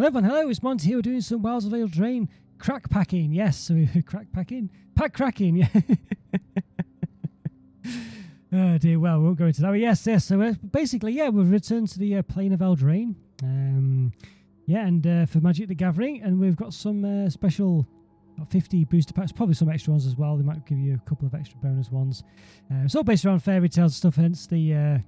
Hello everyone, hello, it's Monty here. We're doing some Wilds of Eldraine crack packing. Yes, so crack packing? Pack cracking, yeah. Oh dear, well, we won't go into that. But yes, so basically, yeah, we've returned to the plane of Eldraine. Yeah, and for Magic the Gathering, and we've got some special 50 booster packs, probably some extra ones as well. They might give you a couple of extra bonus ones. It's all based around fairy tales stuff, hence the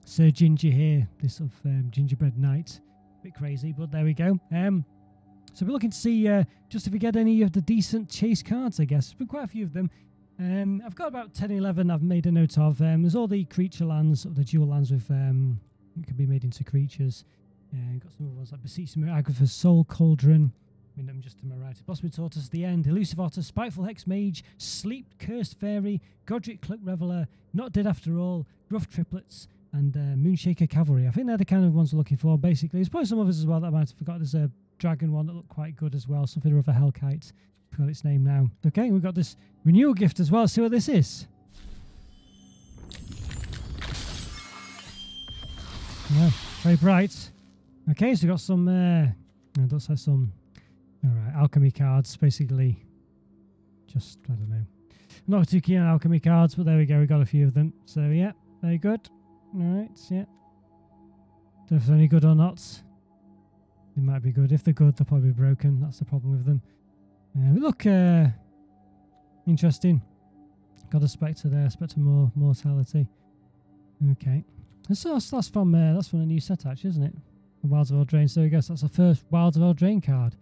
Sir Ginger here, this sort of gingerbread knight. Bit crazy, but there we go. So we're looking to see just if we get any of the decent chase cards, I guess. There's been quite a few of them. I've got about 10 11 I've made a note of. There's all the creature lands, or the dual lands with that can be made into creatures. Got some other ones like Beseeching Agripha's Soul Cauldron. I mean, them just to my right. Blossoming Tortoise at the end. Elusive Otter, Spiteful Hex Mage, Sleep Cursed Fairy, Godric Cloak Reveler, Not Dead After All, Gruff Triplets, and Moonshaker Cavalry. I think they're the kind of ones we're looking for, basically. There's probably some others as well that I might have forgot. There's a dragon one that looked quite good as well. Something of a Hellkite. I forgot its name now. Okay, we've got this renewal gift as well. Let's see what this is. Yeah, very bright. Okay, so we've got some, it looks like some, alright, alchemy cards, basically. Just, I don't know. I'm not too keen on alchemy cards, but there we go. We got a few of them. So, yeah, very good. Alright, yeah. Don't know if they're any good or not. They might be good. If they're good, they're probably broken. That's the problem with them. We look interesting. Got a Spectre there. Spectre Mortality. Okay. That's from a new set, actually, isn't it? The Wilds of Eldraine. So I guess that's the first Wilds of Eldraine card.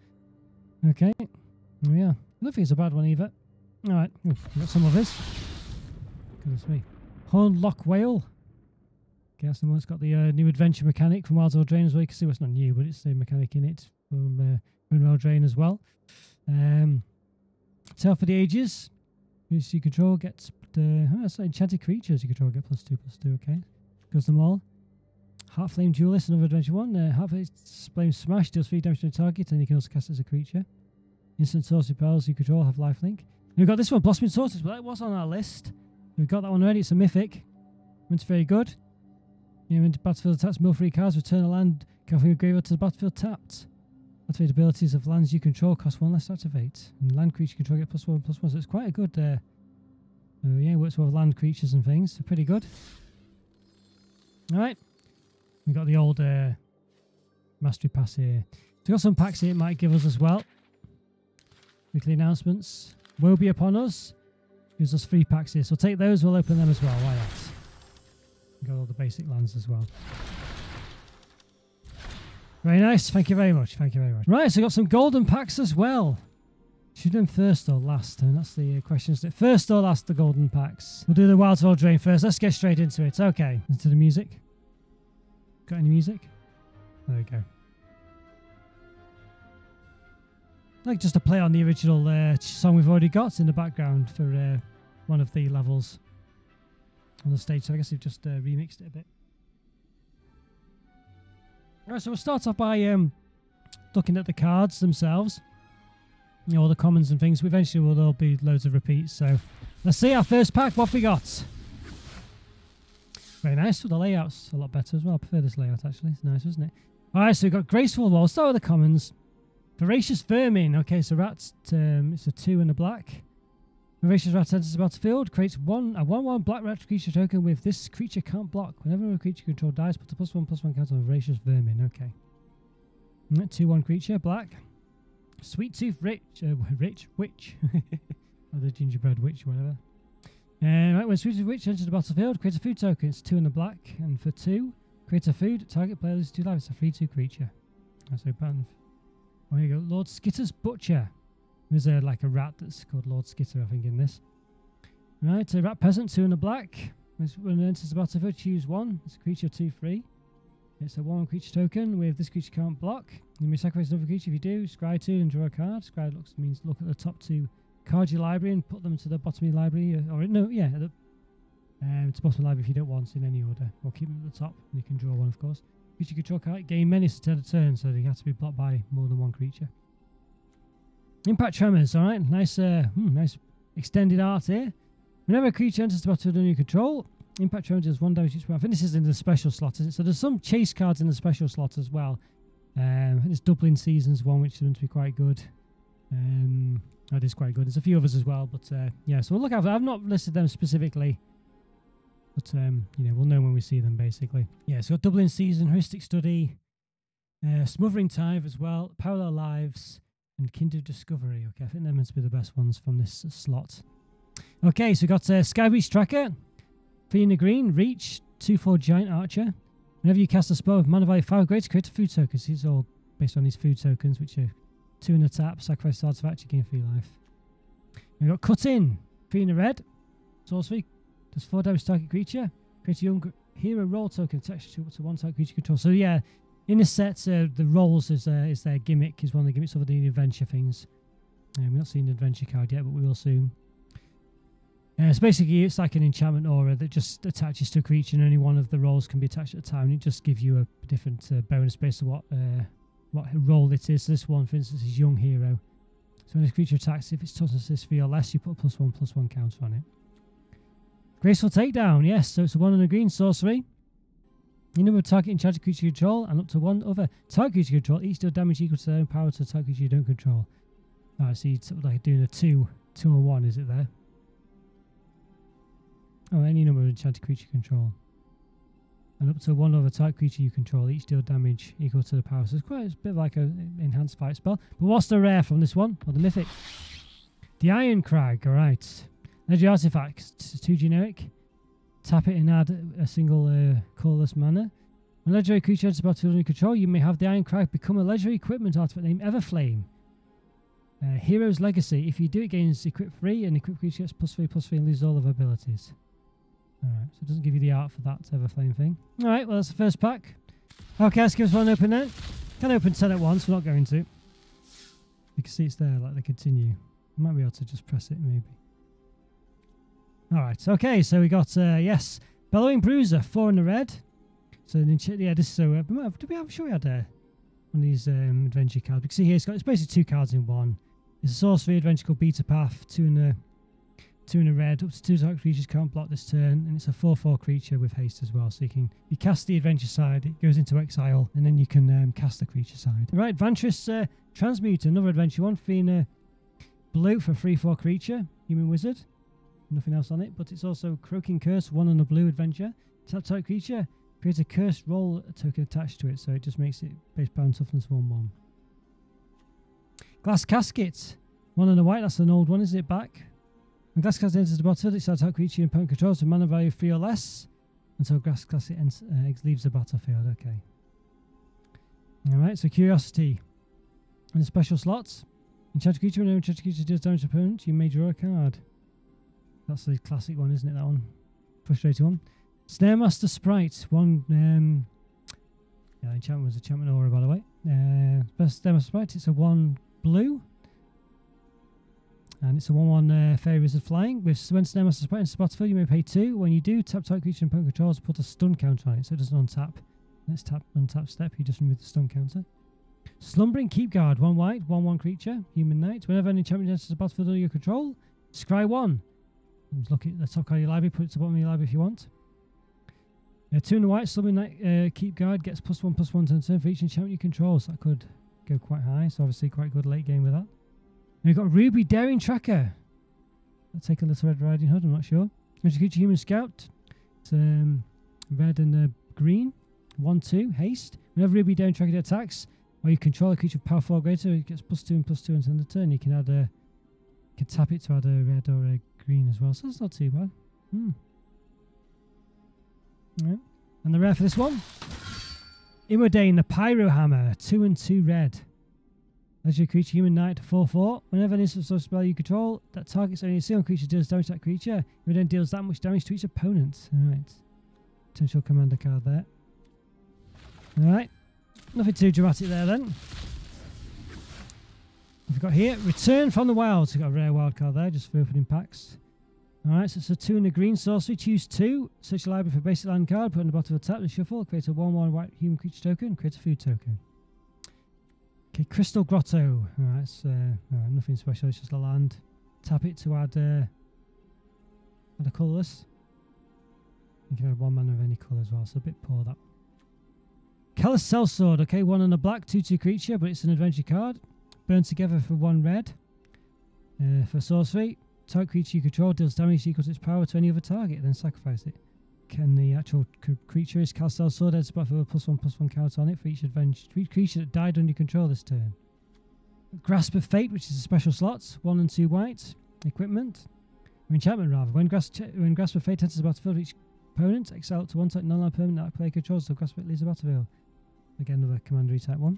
Okay. Oh, yeah. I don't think it's a bad one either. Alright. We've got some of this. Goodness me. Hornlock Whale. Okay, that's the one that's got the new adventure mechanic from Wilds of Eldraine as well. You can see it's not new, but it's the mechanic in it from Eldraine as well. Tale for the Ages. Who's you control gets that's enchanted creatures you control get +2/+2. Okay, goes them all. Heartflame Duelist, another adventure one. Heartflame Smash deals 3 damage to the target, and you can also cast it as a creature. Instant Sorcery Spells you control have lifelink. We've got this one, Blossoming Tortoise. Well, that was on our list. We've got that one already. It's a mythic. It's very good. Yeah, when the battlefield attacks mill 3 cards, return a land from your graveyard to the battlefield tapped. Activate abilities of lands you control cost 1 less to activate. And land creature you control get +1/+1. So it's quite a good. Yeah, works well with land creatures and things. So pretty good. Alright. We've got the old Mastery Pass here. So we've got some packs here it might give us as well. Weekly announcements. Will be upon us. Gives us 3 packs here. So we'll take those, we'll open them as well. Why not? Got all the basic lands as well. Very nice. Thank you very much. Thank you very much. Right, so got some golden packs as well. Should we do them first or last? And that's the question. Is it first or last, the golden packs? We'll do the Wilds of Eldraine first. Let's get straight into it. Okay. Into the music. Got any music? There we go. Like just to play on the original song we've already got in the background for one of the levels on the stage. So I guess we've just remixed it a bit. Alright, so we'll start off by looking at the cards themselves. You know, all the commons and things. Eventually there'll be loads of repeats. So let's see our first pack. What have we got? Very nice. Well, the layout's a lot better as well. I prefer this layout actually. It's nice, isn't it? Alright, so we've got Graceful Wall. Start with the commons. Voracious Vermin. Okay, so rats. It's a 2 and a black. Voracious Rat enters the battlefield, creates a 1/1 black rat creature token with this creature can't block. Whenever a creature control dies, put a +1/+1 counter on Voracious Vermin. Okay. 2/1 creature, black. Sweet Tooth Witch. Or the Gingerbread Witch, whatever. Right, when Sweet Tooth Witch enters the battlefield, creates a food token. It's 2 and a black. And for 2, create a food. Target player loses 2 life. It's a 3/2 creature. So button. Oh, here you go. Lord Skitter's Butcher. There's like a rat that's called Lord Skitter, I think, in this. Right, a rat peasant, 2 and a black. When it enters the battlefield, choose 1. It's a creature 2/3. It's a 1/1 creature token with this creature can't block. You may sacrifice another creature if you do. Scry 2 and draw a card. Scry means look at the top 2 cards of your library and put them to the bottom of your library. To the bottom of the library if you don't want in any order. Or keep them at the top and you can draw one, of course. Creature control card. Gain menace to turn, so they have to be blocked by more than 1 creature. Impact Tremors, alright. Nice nice extended art here. Whenever a creature enters the battlefield under your control, Impact Tremors does 1 damage each. I think this is in the special slot, isn't it? So there's some chase cards in the special slot as well. There's Dublin Seasons one, which is going to be quite good. That is quite good. There's a few others as well, but yeah. So we'll look out for. I've not listed them specifically, but you know, we'll know when we see them basically. Yeah. So we've got Dublin Season, Heuristic Study, Smothering Tithe as well, Parallel Lives, and Kindred Discovery. Okay, I think they're meant to be the best ones from this slot. Okay, so we've got Skybeach Tracker, 3 in the green, Reach, 2/4 Giant Archer. Whenever you cast a spell with mana value 5 greater, create a food token. These are all based on these food tokens, which are 2 in the tap, sacrifice artifact, you gain 3 life. We've got Cut In, 3 in the red, sorcery, does 4 damage to target creature. Create a young hero roll token attached to up to 1 target creature control. So yeah, in the set, the rolls is their gimmick, is one of the gimmicks of the adventure things. We've not seen the adventure card yet, but we will soon. So basically, it's like an enchantment aura that just attaches to a creature, and only one of the rolls can be attached at a time. And it just gives you a different bonus based on what role it is. So this one, for instance, is Young Hero. So when this creature attacks, if it's toughness this 3 or less, you put a +1/+1 counter on it. Graceful Takedown, yes. So it's a 1 in a green sorcery. You number of target enchanted creature you control, and up to 1 other target creature you control, each deal damage equal to their own power to a target creature you don't control. Alright, so you're sort of like doing a 2 on 1, is it there? Oh, any number of enchanted creature you control. And up to 1 other type creature you control, each deal damage equal to the power. So it's a bit like an enhanced fight spell. But what's the rare from this one? Or the mythic? The Iron Crag, alright. Legendary artifact, 2 generic. Tap it and add a single colourless mana. When a legendary creature enters the battlefield under control, you may have the Iron Crag become a legendary equipment artifact named Everflame. Hero's Legacy. If you do, it gains equip 3, and equip creature gets +3/+3 and loses all of her abilities. Alright, so it doesn't give you the art for that Everflame thing. Alright, well that's the first pack. Okay, let's give us one open then. Can open 10 at once, we're not going to. You can see it's there, like they continue. I might be able to just press it, maybe. Alright, okay, so we got, yes, Bellowing Bruiser, 4 in the red. So, yeah, this is so, I'm sure we had one of these adventure cards. You can see here, it's basically 2 cards in one. It's a sorcery adventure called Beta Path, 2 in the red, up to 2 target creatures can't block this turn, and it's a 4/4 creature with haste as well. So you cast the adventure side, it goes into exile, and then you can cast the creature side. Right, Vantress Transmuter, another adventure one, 3 in a blue for a 3/4 creature, human wizard. Nothing else on it, but it's also Croaking Curse, 1 on a blue adventure. Tap type creature, creates a cursed roll token attached to it, so it just makes it base power and toughness 1/1. Glass Casket, 1 on a white, that's an old one, isn't it? Back. When Glass Casket enters the battlefield, it's attack creature and opponent controls with mana value 3 or less until Glass Casket leaves the battlefield. Okay. Alright, so Curiosity. And the special slots. Enchanted creature, whenever enchanted creature deals damage to opponent, you may draw a card. That's the classic one, isn't it? That one. Frustrating one. Snaremaster Sprite. 1. Yeah, enchantment was enchantment aura, by the way. Snaremaster Sprite. It's a 1 blue. And it's a 1/1 Fairy Wizard Flying. When Snaremaster Sprite enters the battlefield, you may pay 2. When you do, tap target creature and opponent controls, put a stun counter on it, so it doesn't untap. Let's tap untap step. You just remove the stun counter. Slumbering Keep Guard. 1 white, 1/1 creature, human knight. Whenever an enchantment enters the battlefield under your control, scry 1. Just look at the top card of your library, put it to the bottom of your library if you want. 2 in the white, Slumbering Knight Keep Guard gets +1/+1 turn for each enchantment you control, so that could go quite high, so obviously quite good late game with that. And we've got Ruby Daring Tracker. I'll take a Little Red Riding Hood, I'm not sure. Creature Human Scout. It's red and green. 1/2, haste. Whenever Ruby Daring Tracker attacks, or you control a creature with power 4 or greater, it gets +2 and +2 until the turn. You can add you can tap it to add a red or a green as well, so that's not too bad. Yeah. And the rare for this one, Imodane, the Pyro Hammer, 2 and 2 red. Legendary creature, human knight, 4/4. Whenever an instant source spell you control that targets only a single creature deals damage to that creature, Imodane deals that much damage to each opponent. Alright. Potential commander card there. Alright. Nothing too dramatic there then. We've got here, Return from the Wild. So we've got a rare wild card there, just for opening packs. Alright, so it's a 2 in the green sorcery. Choose 2. Search your library for a basic land card, put it on the bottom of the tap and shuffle. Create a 1/1 white human creature token. Create a food token. Okay, Crystal Grotto. Alright, so nothing special, it's just a land. Tap it to add a colourless. You can add 1 mana of any colour as well, so a bit poor that. Callous Sellsword, okay, 1 and a black, 2/2 creature, but it's an adventure card. Burn together for 1 red. For sorcery, target creature you control deals damage equal to its power to any other target, then sacrifice it. Can the actual creature is Callous Sellsword, adds a +1/+1 counter on it for each creature that died under your control this turn. Grasp of Fate, which is a special slot, 1 and 2 white. Equipment. Or enchantment, rather. When Grasp of Fate enters the battlefield, each opponent exile up to 1 type non-land permanent that player controls, so Grasp of Fate leaves the battlefield. Again, another commandery type one.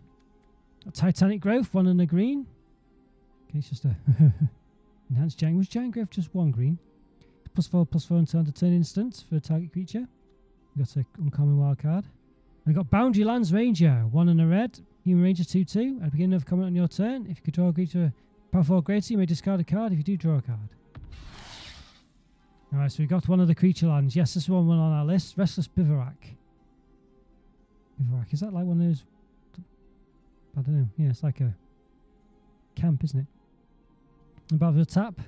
Titanic Growth, 1 and a green. Okay, it's just a enhanced giant. Was Giant Growth just 1 green? +4/+4 until end of turn instant for a target creature. We've got an uncommon wild card. We've got Boundary Lands Ranger, 1 and a red. Human Ranger 2/2. At the beginning of combat on your turn, if you control a creature power 4 greater, you may discard a card. If you do, draw a card. Alright, so we got one of the creature lands. Yes, this one on our list. Restless Bivouac. Bivouac, is that like one of those? I don't know. Yeah, it's like a camp, isn't it? Above the tap,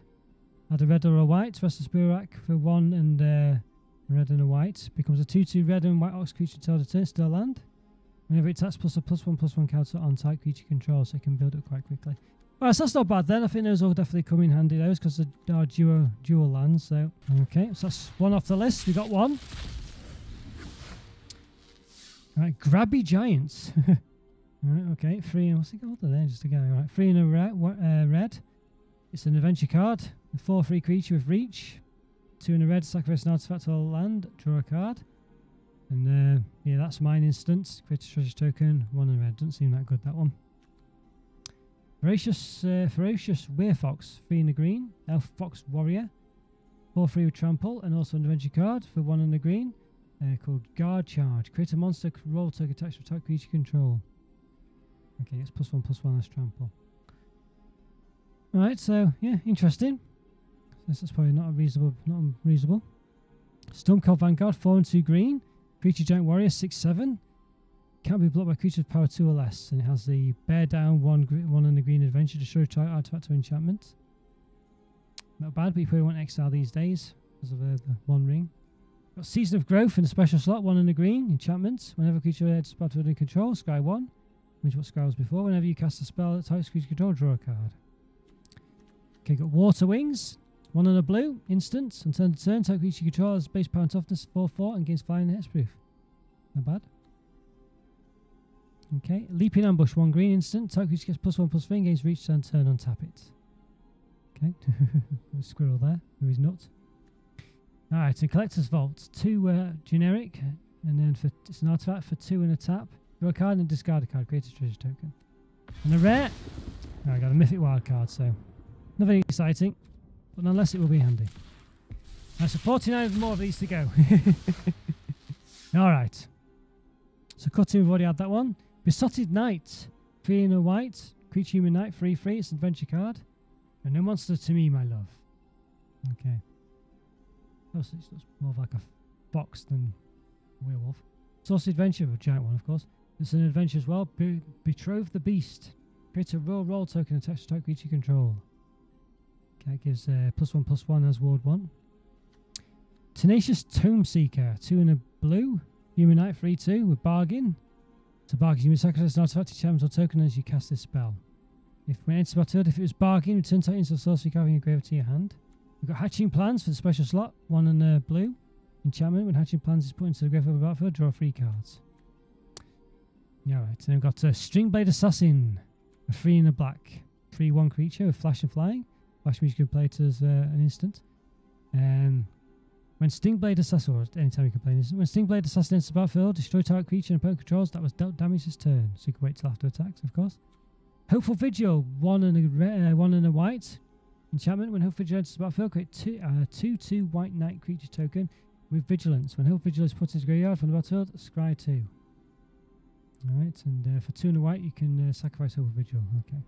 add a red or a white. Restless Bivouac for 1 and red and a white. Becomes a 2/2 red and white ox creature until the turn, still land. Whenever it attacks, plus a +1/+1 counter on type creature control, so it can build up quite quickly. Alright, so that's not bad then. I think those will definitely come in handy, those, because they are dual lands. So, okay, so that's one off the list. We got one. Alright, Grabby Giants. Alright, okay, 3 and what's it called there? Just a guy. Alright, 3 and a red. It's an adventure card. A 4/3 creature with reach. 2 and a red, sacrifice an artifact or land, draw a card. And yeah, that's mine instant. Create a treasure token, 1 and red. Doesn't seem that good, that one. Ferocious Werefox, 3 and a green. Elf Fox Warrior, 4/3 with trample, and also an adventure card for 1 and a green called Guard Charge. Create a monster roll token attached to attack creature control. Okay, it's +1/+1 as trample. Alright, so yeah, interesting. This is probably not unreasonable. Stormcold Vanguard, 4 and 2 green. Creature Giant Warrior, 6/7. Can't be blocked by creatures with power 2 or less. And it has the bear down 1 and a green adventure, destroy target artifact or enchantment. Not bad, but you probably want exile these days because of the 1 ring. Got Season of Growth in a special slot, 1 and a green, enchantment. Whenever a creature enters battlefield in control, scry 1. Which is what scry was before. Whenever you cast a spell that types creature control, draw a card. Okay, got Water Wings, 1 and a blue, instant. On turn to turn, type creature control has base power and toughness 4/4 and gains flying and hexproof. Not bad. Okay, Leaping Ambush, 1 green, instant. Type creature gets +1/+3 and gains reach turn on tap it. Okay, a squirrel there with his nut. Alright, and Collector's Vault, 2 generic, and then it's an artifact for 2 and a tap. Draw a card and discard a card, create a treasure token. And a rare, I got a mythic wild card, so nothing exciting, but nonetheless it will be handy. Right, so 49 more of these to go. Alright, so cutting, we've already had that one. Besotted Knight, 3 and a white, creature human knight, 3/3, it's an adventure card. And no monster to me, my love. Okay. Oh, so it looks more like a fox than a werewolf. Source Adventure, a giant one, of course. It's an adventure as well. Betrothed the Beast. Create a roll token attached to type creature control. Okay, it gives +1/+1 as ward 1. Tenacious Tome Seeker, 2 and a blue. Human Knight, 3/2 with bargain. To bargain, you may sacrifice an artifact, enchantment, or token as you cast this spell. When it enters battlefield, if it was bargain, return target into a sorcery carving your grave to your hand. We've got Hatching Plans for the special slot, 1 and a blue. Enchantment, when Hatching Plans is put into the grave of the battlefield, draw 3 cards. Alright, and we've got Stringblade Assassin, a 3 and a black. 3/1 creature with flash and flying. Flash means you can play it as an instant. When Stingblade Assassin, or anytime you can play an instant, when Stingblade Assassin enters the battlefield, destroy target creature and opponent controls that was dealt damage this turn. So you can wait till after attacks, of course. Hopeful Vigil, 1 and a white. Enchantment, when Hopeful Vigil enters the battlefield, create 2/2 white knight creature token with vigilance. When Hopeful Vigil is put into graveyard from the battlefield, scry 2. Alright, and for 2 and a white, you can sacrifice Hopeful Vigil. Okay.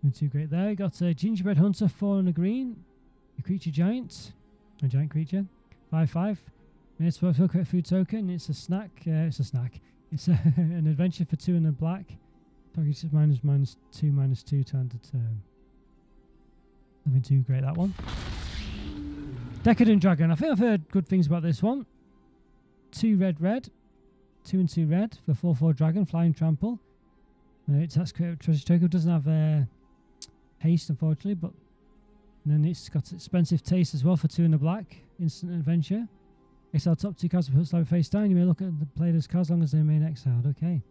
Not too great there. We got Gingerbread Hunter, 4 and a green. A creature giant. A giant creature. 5/5. When it's battlefield, create a food token. It's a snack. It's an adventure for 2 and a black. Target is -2/-2 turn to turn. Nothing too great, that one. Decadent Dragon. I think I've heard good things about this one. 2 red. 2 and 2 red for 4/4 dragon, flying trample. It attacks create treasure token. It doesn't have haste, unfortunately, but then it's got expensive taste as well for 2 and a black. Instant adventure. Exile top 2 cards to put slide face down. You may look at the player's cards as long as they remain exiled. Okay.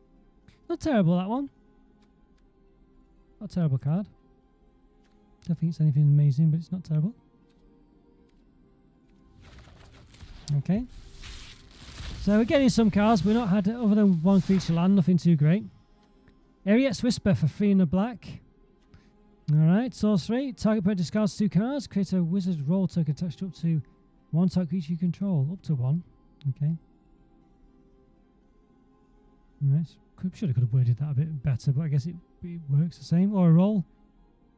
Not terrible, that one. Not a terrible card. Don't think it's anything amazing, but it's not terrible. Okay. So we're getting some cards. We've not had, other than 1 creature land, nothing too great. Ariet's Whisper for 3 and a black. Alright, sorcery. Target player discards 2 cards. Create a wizard's roll token attached up to 1 target creature you control. Up to 1. Okay. Nice. Could have worded that a bit better, but I guess it works the same. Or a roll.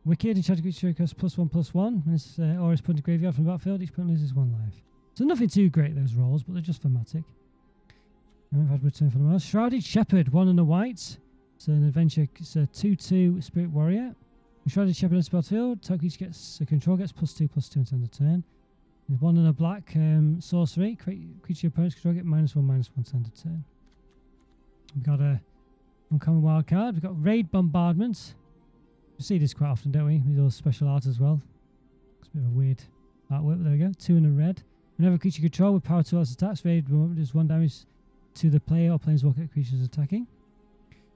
Wicked. Enchanted creature costs +1/+1. When it's, or it's put into graveyard from the battlefield, each opponent loses 1 life. So nothing too great, those rolls, but they're just thematic. And we've had return from the Mars. Shrouded Shepherd, 1 and a white. It's an adventure. It's a 2/2 Spirit Warrior. Shrouded Shepherd on the battlefield. Target creature gets control gets +2/+2 until end of turn. And 1 and a black sorcery. Creature opponent's control get -1/-1 until end of turn. We've got a uncommon wild card. We've got Raid Bombardment. We see this quite often, don't we? With all special art as well. It's a bit of a weird artwork, but there we go. 2 and a red. Whenever creature control with power 2 less attacks, Raid Bombardment does 1 damage to the player or planeswalker creatures attacking.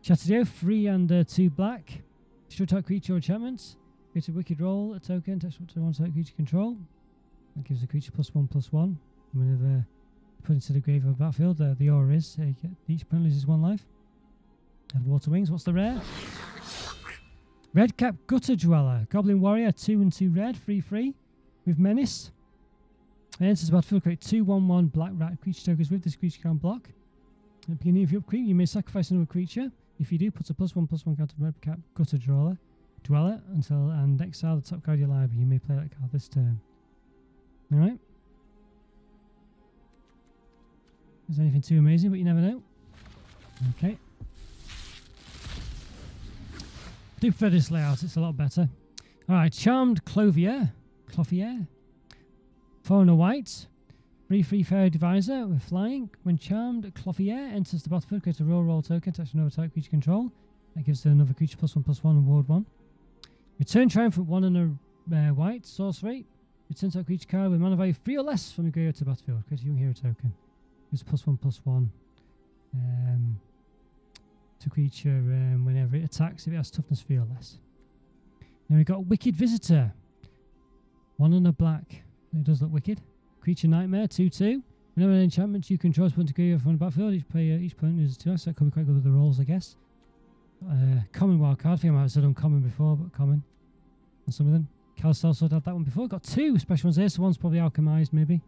Shattered 3 and 2 black. Destroy target creature or enchantments. Create a wicked roll, a token, attach to 1 target creature control. That gives the creature +1/+1. Whenever put into the grave of the battlefield, the aura is each opponent loses 1 life. And Water Wings, what's the rare? Redcap Gutter Dweller, Goblin Warrior, 2 and 2 red, 3/3 with Menace. It enters the battlefield, create 2/1/1 black rat creature tokens with this creature can't block. At the beginning of your upkeep, you may sacrifice another creature. If you do, put a +1/+1 counter to Redcap Gutter Dweller and exile the top card of your library. You may play that card this turn. Alright. Is anything too amazing, but you never know. Okay. Do prefer this layout, it's a lot better. Alright, Charmed Clothier. 4 and a white. 3/3 Fairy Divisor with flying. When Charmed Clothier enters the battlefield, create a roll token, attach to another type creature control. That gives another creature +1/+1 and ward 1. Return Triumphant 1 and a white. Sorcery. Return to a creature card with mana value 3 or less from your graveyard to the battlefield. Create a young hero token. Gives +1/+1 to creature whenever it attacks if it has toughness 3 or less. Then we've got Wicked Visitor. 1 and a black. It does look wicked. Creature Nightmare 2/2. Whenever an enchantment you control is put into graveyard from the battlefield, each opponent loses 2 life, so that could be quite good with the rolls, I guess. Common wild card. I think I might have said uncommon before, but common on some of them. Cal's also had that one before. Got 2 special ones here, so one's probably alchemized, maybe.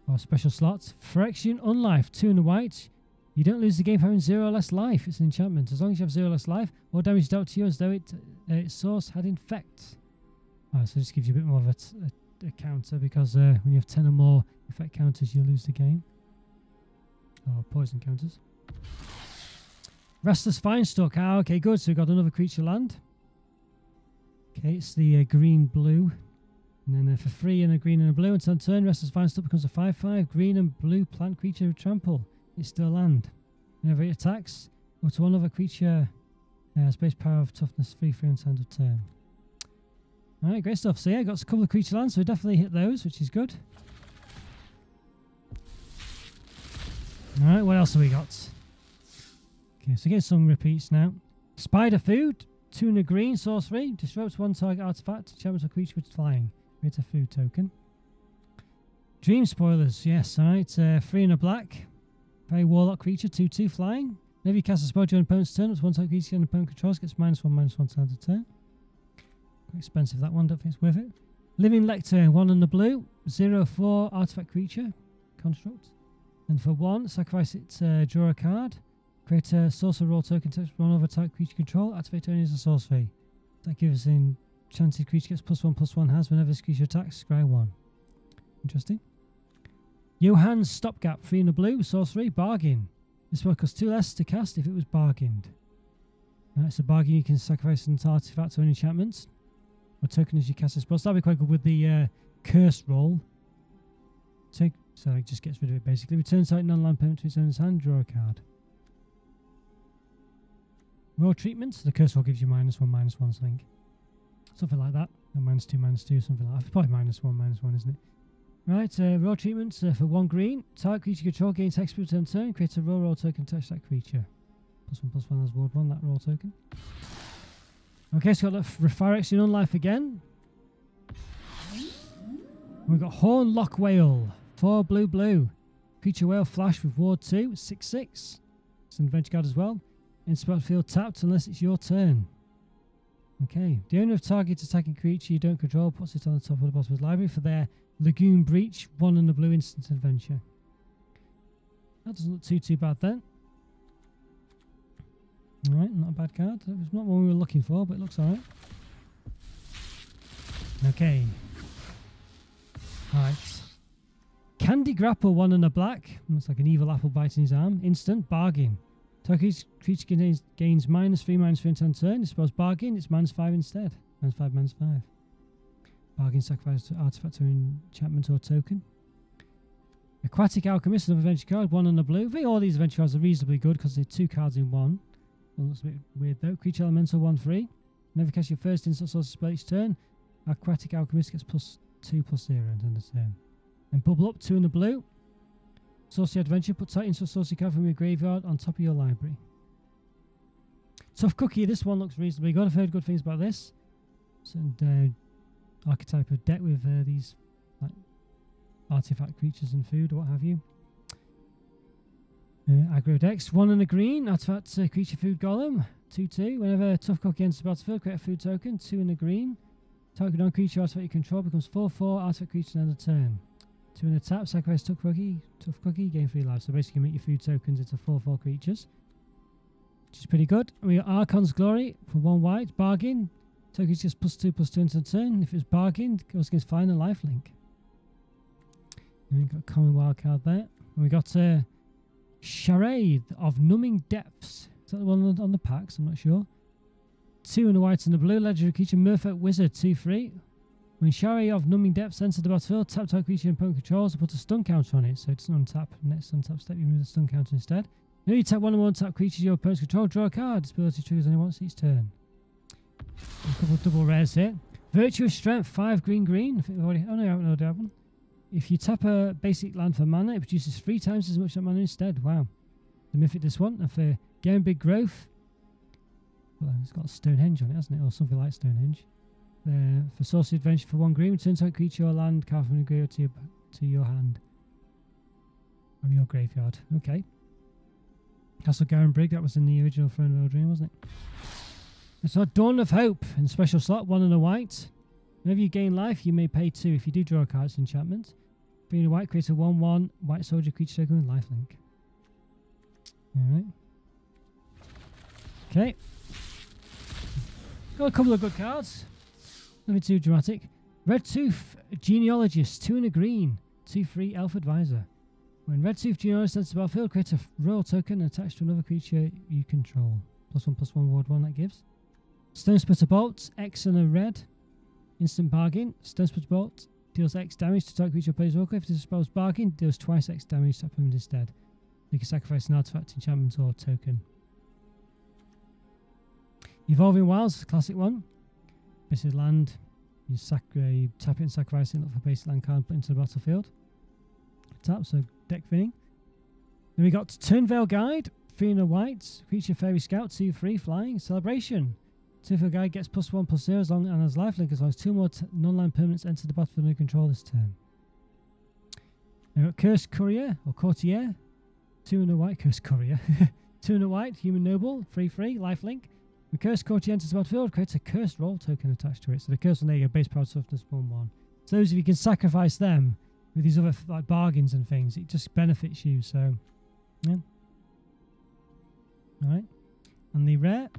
Or special slots. Phyrexian Unlife, 2 and a white. You don't lose the game for having 0 or less life. It's an enchantment. As long as you have 0 or less life, all damage is dealt to you as though its source had infect. Alright, so this gives you a bit more of a counter, because when you have 10 or more effect counters, you lose the game. Or poison counters. Restless Finestalk. Ah, okay, good. So we've got another creature land. Okay, it's the green-blue. And then for 3 and a green and a blue, until turn, Restless Finestalk becomes a 5/5 green and blue plant creature with trample. It's still land. Whenever it attacks, up to 1 other creature has base power of toughness 3/3 until end of turn. Alright, great stuff. So yeah, got a couple of creature lands, so we definitely hit those, which is good. Alright, what else have we got? Okay, so get some repeats now. Spider Food, 2 and a green, sorcery. Disrupts 1 target artifact, enchantment or creature with flying. Create a food token. Dream Spoilers, yes, alright. 3 and a black. Very Warlock creature, 2/2 flying. Whenever you cast a spell during an opponent's turn, it's 1 target creature an opponent controls, gets -1/-1 till end of turn. Quite expensive that one, don't think it's worth it. Living Lector, 1 and the blue. 0/4 artifact creature. Construct. And for 1, sacrifice it, draw a card. Create a sorcerer roll token, touch 1 over type creature control. Activate only as a sorcery. That gives an enchanted creature gets +1/+1 has whenever this creature attacks, scry 1. Interesting. Johann's Stopgap, 3 and a blue, sorcery, bargain. This one costs 2 less to cast if it was bargained. It's a bargain, you can sacrifice an artifact or an enchantment. Or token as you cast a spell. So that'd be quite good with the curse roll. So it just gets rid of it basically. Return target non-land permanent to its owner's hand, draw a card. Raw treatment, the curse will gives you -1, something. Something like that. Or -2, something like that. Probably -1, isn't it? Right, raw treatment for 1 green. Target creature control gains Hex return turn. Create a raw token attached to that creature. +1/+1 as ward 1, that raw token. Okay, so we've got the Phyrexian Unlife again. We've got Horn Lock Whale. 4 blue. Creature whale flash with ward 2, 6/6. It's an adventure card as well. In spot field tapped unless it's your turn. Okay. The owner of target attacking creature you don't control puts it on the top or the bottom of his library for their Lagoon Breach, 1 and a blue instant adventure. That doesn't look too bad then. Alright, not a bad card. It was not one we were looking for, but it looks alright. Okay. Alright. Candy Grapple, 1 and a black. Looks like an evil apple biting his arm. Instant bargain. Target creature gains -3/-3 until turn. It spells bargain, it's -5 instead. -5. Bargain, sacrifice artifact or enchantment or token. Aquatic Alchemist, another adventure card, 1 and a blue. I think all these adventure cards are reasonably good because they're 2 cards in 1. Well, that's a bit weird though. Creature Elemental, 1/3. Never cast your first instant source spell each turn. Aquatic Alchemist gets +2/+0 until the turn. And Bubble Up, 2 and a blue. Saucy Adventure, put Titan or Saucy card from your graveyard on top of your library. Tough Cookie, this one looks reasonably good. I've heard good things about this. And archetype of deck with these like artifact creatures and food or what have you. Aggro decks, 1 and a green. Artifact creature food golem, 2/2. Whenever Tough Cookie enters the battlefield, create a food token, 2 and a green. Target non-creature artifact you control becomes 4/4 artifact creature end of turn. 2 and a tap, sacrifice Tough Cookie, gain 3 life. So basically make your food tokens into 4/4 creatures, which is pretty good. And we got Archon's Glory for 1 white, bargain. Tokens just +2/+2 into the turn. If it's bargain, it goes against final lifelink. And we've got a common wild card there. And we got Charade of Numbing Depths. Is that the one on the packs? I'm not sure. 2 and a white and a blue. Legendary creature, Merfolk Wizard, 2/3. When Charade of Numbing Depths enters the battlefield, tap target creature and opponent controls and put a stun counter on it. So it doesn't untap. Next untap step, you remove the stun counter instead. Now you tap 1 and 1 tap creatures your opponent's control, draw a card. This ability triggers only once each turn. A couple of double rares here. Virtuous Strength, 5 green. I think we've already. Oh no, I haven't already had one. If you tap a basic land for mana, it produces 3 times as much mana instead. Wow. The mythic this one. And for Game Big Growth, well, it's got Stonehenge on it, hasn't it? Or something like Stonehenge. For Saucy Adventure for 1 green, return target creature or land card from your graveyard to your hand. From your graveyard. Okay. Castle Garenbrig, that was in the original Throne of Eldraine, wasn't it? It's not Dawn of Hope in special slot, 1 and a white. Whenever you gain life, you may pay 2. If you do draw a card, it's enchantment. 3 and a white, create a 1/1 white soldier creature token with lifelink. Alright. Okay. Got a couple of good cards. Nothing too dramatic. Red Tooth Genealogist, 2 and a green. 2/3 Elf Advisor. When Red Tooth Genealogist enters the battlefield, create a royal token attached to another creature you control. +1/+1 ward 1 that gives. Stone Splitter Bolt, X and a red. Instant bargain. Stone Splitter Bolt deals X damage to target creature plays Walker. If it spells bargain, deals twice X damage to opponent instead. You can sacrifice an artifact, enchantment, or token. Evolving Wilds, classic one. This is land. You tap it and sacrifice it, look for basic land card, put into the battlefield. Tap, so deck thinning. Then we got Turnvale Guide, 3 and a white. Creature Fairy Scout, 2/3 flying. Celebration. Turnvale Guide gets +1/+0 as long and has lifelink as long as 2 more non-land permanents enter the battlefield under control this turn. Now got Cursed Courier or Courtier, 2 and a white. Cursed Courier, 2 and a white. Human Noble, 3/3 lifelink. When Cursed Courtier enters the battlefield, creates a cursed roll token attached to it. So the cursed one, there you go, base power toughness 1/1. So those of you can sacrifice them with these other like bargains and things, it just benefits you. So yeah. Alright. And the rare,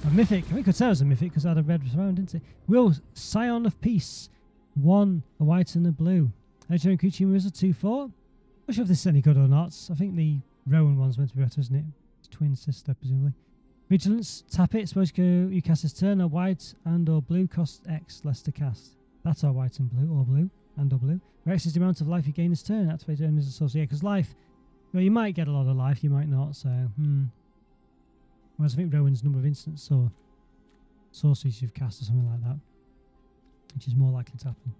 a mythic. I think I could say it was a mythic because I had a red surround, didn't it? Will Scion of Peace, 1, a white and a blue. Legendary creature wizard, 2/4. Not sure if this is any good or not. I think the Rowan one's meant to be better, isn't it? It's twin sister, presumably. Vigilance, tap it. Suppose you cast this turn. A white and or blue costs X less to cast. That's our white and blue or blue. and or blue. Rex is the amount of life you gain this turn. Activate earn as a source. Yeah, because life, well, you might get a lot of life, you might not, so, Whereas I think Rowan's number of instants or sorceries you've cast or something like that, which is more likely to happen.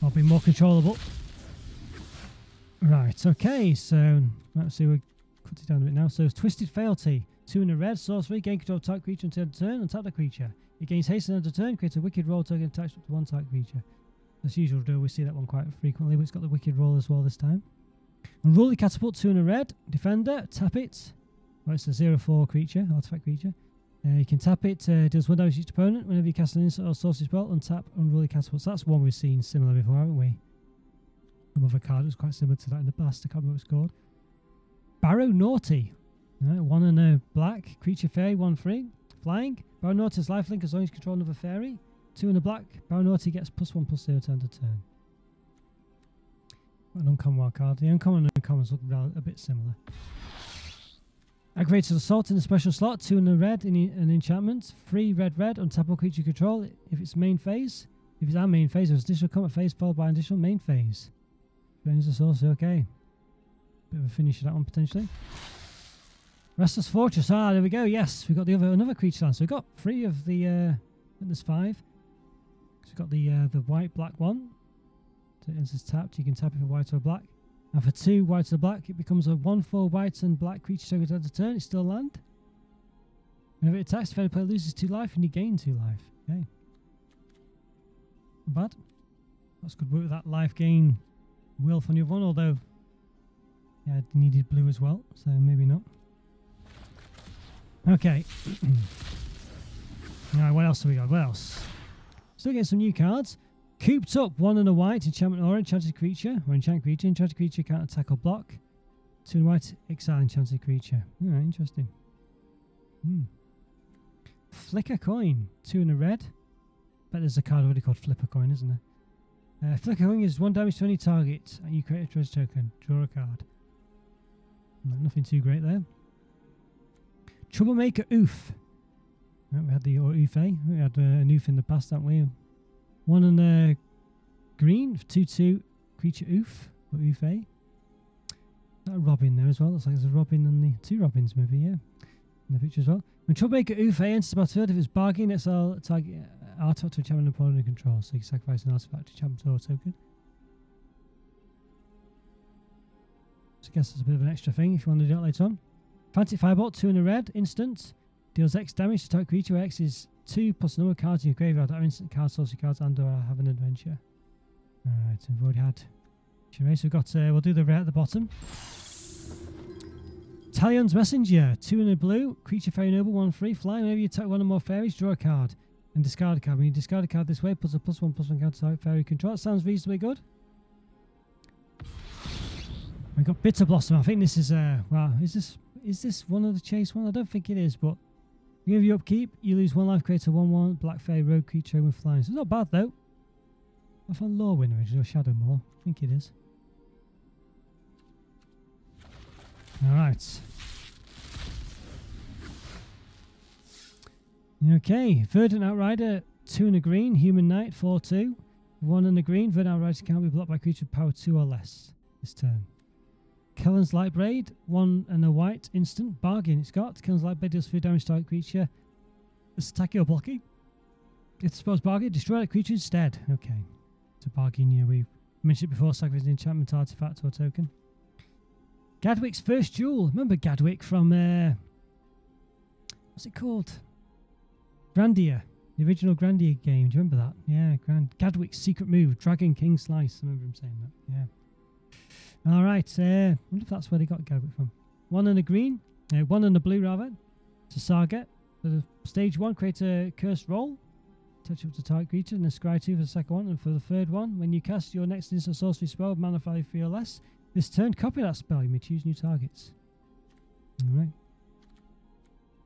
I'll be more controllable. Right, okay, so let's see, we'll cut it down a bit now. So, Twisted Fealty, 2 in a red, sorcery, gain control of type creature until end of turn, untap the creature. It gains haste at the end of turn, creates a wicked roll token attached to one type creature. As usual, we see that one quite frequently, but it's got the wicked roll as well this time. Unruly Catapult, 2 in a red, defender, tap it. Well, it's a 0/4 creature, artifact creature. You can tap it, deals 1 damage to each opponent. Whenever you cast an instant or sorcery spell, untap Unruly Catapult. So that's one we've seen similar before, haven't we? Some other card was quite similar to that in the past. I can't remember what it's called. Barrow Naughty. 1 and a black. Creature fairy, 1 free. Flying. Barrow Naughty has lifelink as long as you control another fairy. 2 and a black. Barrow Naughty gets +1/+0 turn to turn. An uncommon wild card. The uncommon and uncommons look a bit similar. Aggravated Assault in a special slot. 2 in a red in an enchantment. 3 red, untap all creature control if it's main phase. If it's our main phase, it's additional combat phase followed by an additional main phase. Burns a sorcery, okay. Bit of a finish of that one potentially. Restless Fortress, there we go, yes. We've got another creature land. So we've got 3 of the, I think there's 5. So we've got the white-black one. So it is tapped, you can tap it for white or black. And for 2 white or black, it becomes a 1/4 white and black creature token at the turn. It's still land. Whenever it attacks, the fellow player loses 2 life and you gain 2 life. Okay. Not bad. That's good work with that life gain Will from the other one, although yeah, it needed blue as well, so maybe not. Okay. Alright, what else have we got? What else? Still getting some new cards. Cooped Up, 1 and a white, enchantment aura, enchanted creature, or enchant creature. Enchanted creature can't attack or block. 2 and white, exile enchanted creature. Alright, interesting. Flicker Coin, 2 and a red. Bet there's a card already called Flipper Coin, isn't there? Flicker Coin is 1 damage to any target. You create a treasure token. Draw a card. Nothing too great there. Troublemaker Oof. Right, we had the Oof-A. We had an Oof in the past, haven't we? 1 and a green, 2/2 creature Oof, or Oof-A. Got a Robin there as well. Looks like there's a Robin and the 2 Robins maybe, yeah. In the picture as well. When Troublemaker Oof-A enters the battlefield, if it's bargain, it's a target artifact to enchantment opponent in control. So you can sacrifice an artifact to enchantment or token. So I guess that's a bit of an extra thing if you want to do it later on. Frantic Firebolt, 2 in a red, instant. Deals X damage to target creature where X is 2 plus number of cards in your graveyard. That are instant cards, sorcery cards, and or have an adventure. Alright, so we've already had so we've got, we'll do the red at the bottom. Talion's Messenger, 2 in a blue, creature fairy noble, 1 free, fly. Whenever you attack 1 or more fairies, draw a card and discard a card. When you discard a card this way, puts a +1/+1 counter to fairy control. That sounds reasonably good. We've got Bitter Blossom. I think this is wow, is this one of the chase one? I don't think it is, but give you upkeep, you lose 1 life, create a 1/1 black fairy rogue creature with flying. So it's not bad though. I found Lorwyn originally, or Shadowmoor. I think it is. Alright. Okay, Verdant Outrider, 2 in a green, Human Knight, 4/2. 1 in a green, Verdant Outrider can't be blocked by creature with power 2 or less this turn. Kellen's Lightblade, 1 and a white, instant, bargain it's got. Kellen's Lightblade deals 3 damage to target creature. It's attacking or blocking. If it's supposed bargain, destroy that creature instead. Okay. It's a bargain, you know, we mentioned it before, sacrifice an enchantment artifact or token. Gadwick's First Duel. Remember Gadwick from, what's it called? Grandia. The original Grandia game. Do you remember that? Yeah, Gadwick's Secret Move. Dragon King Slice. I remember him saying that. Yeah. Alright, I wonder if that's where they got Gadwick from. 1 and a green. 1 and a blue, rather. It's a Saga. For the stage 1, create a cursed roll. Touch up to target creature and a scry 2 for the second one. And for the third one, when you cast your next instant sorcery spell, mana value 3 or less, this turn, copy that spell. You may choose new targets. Alright.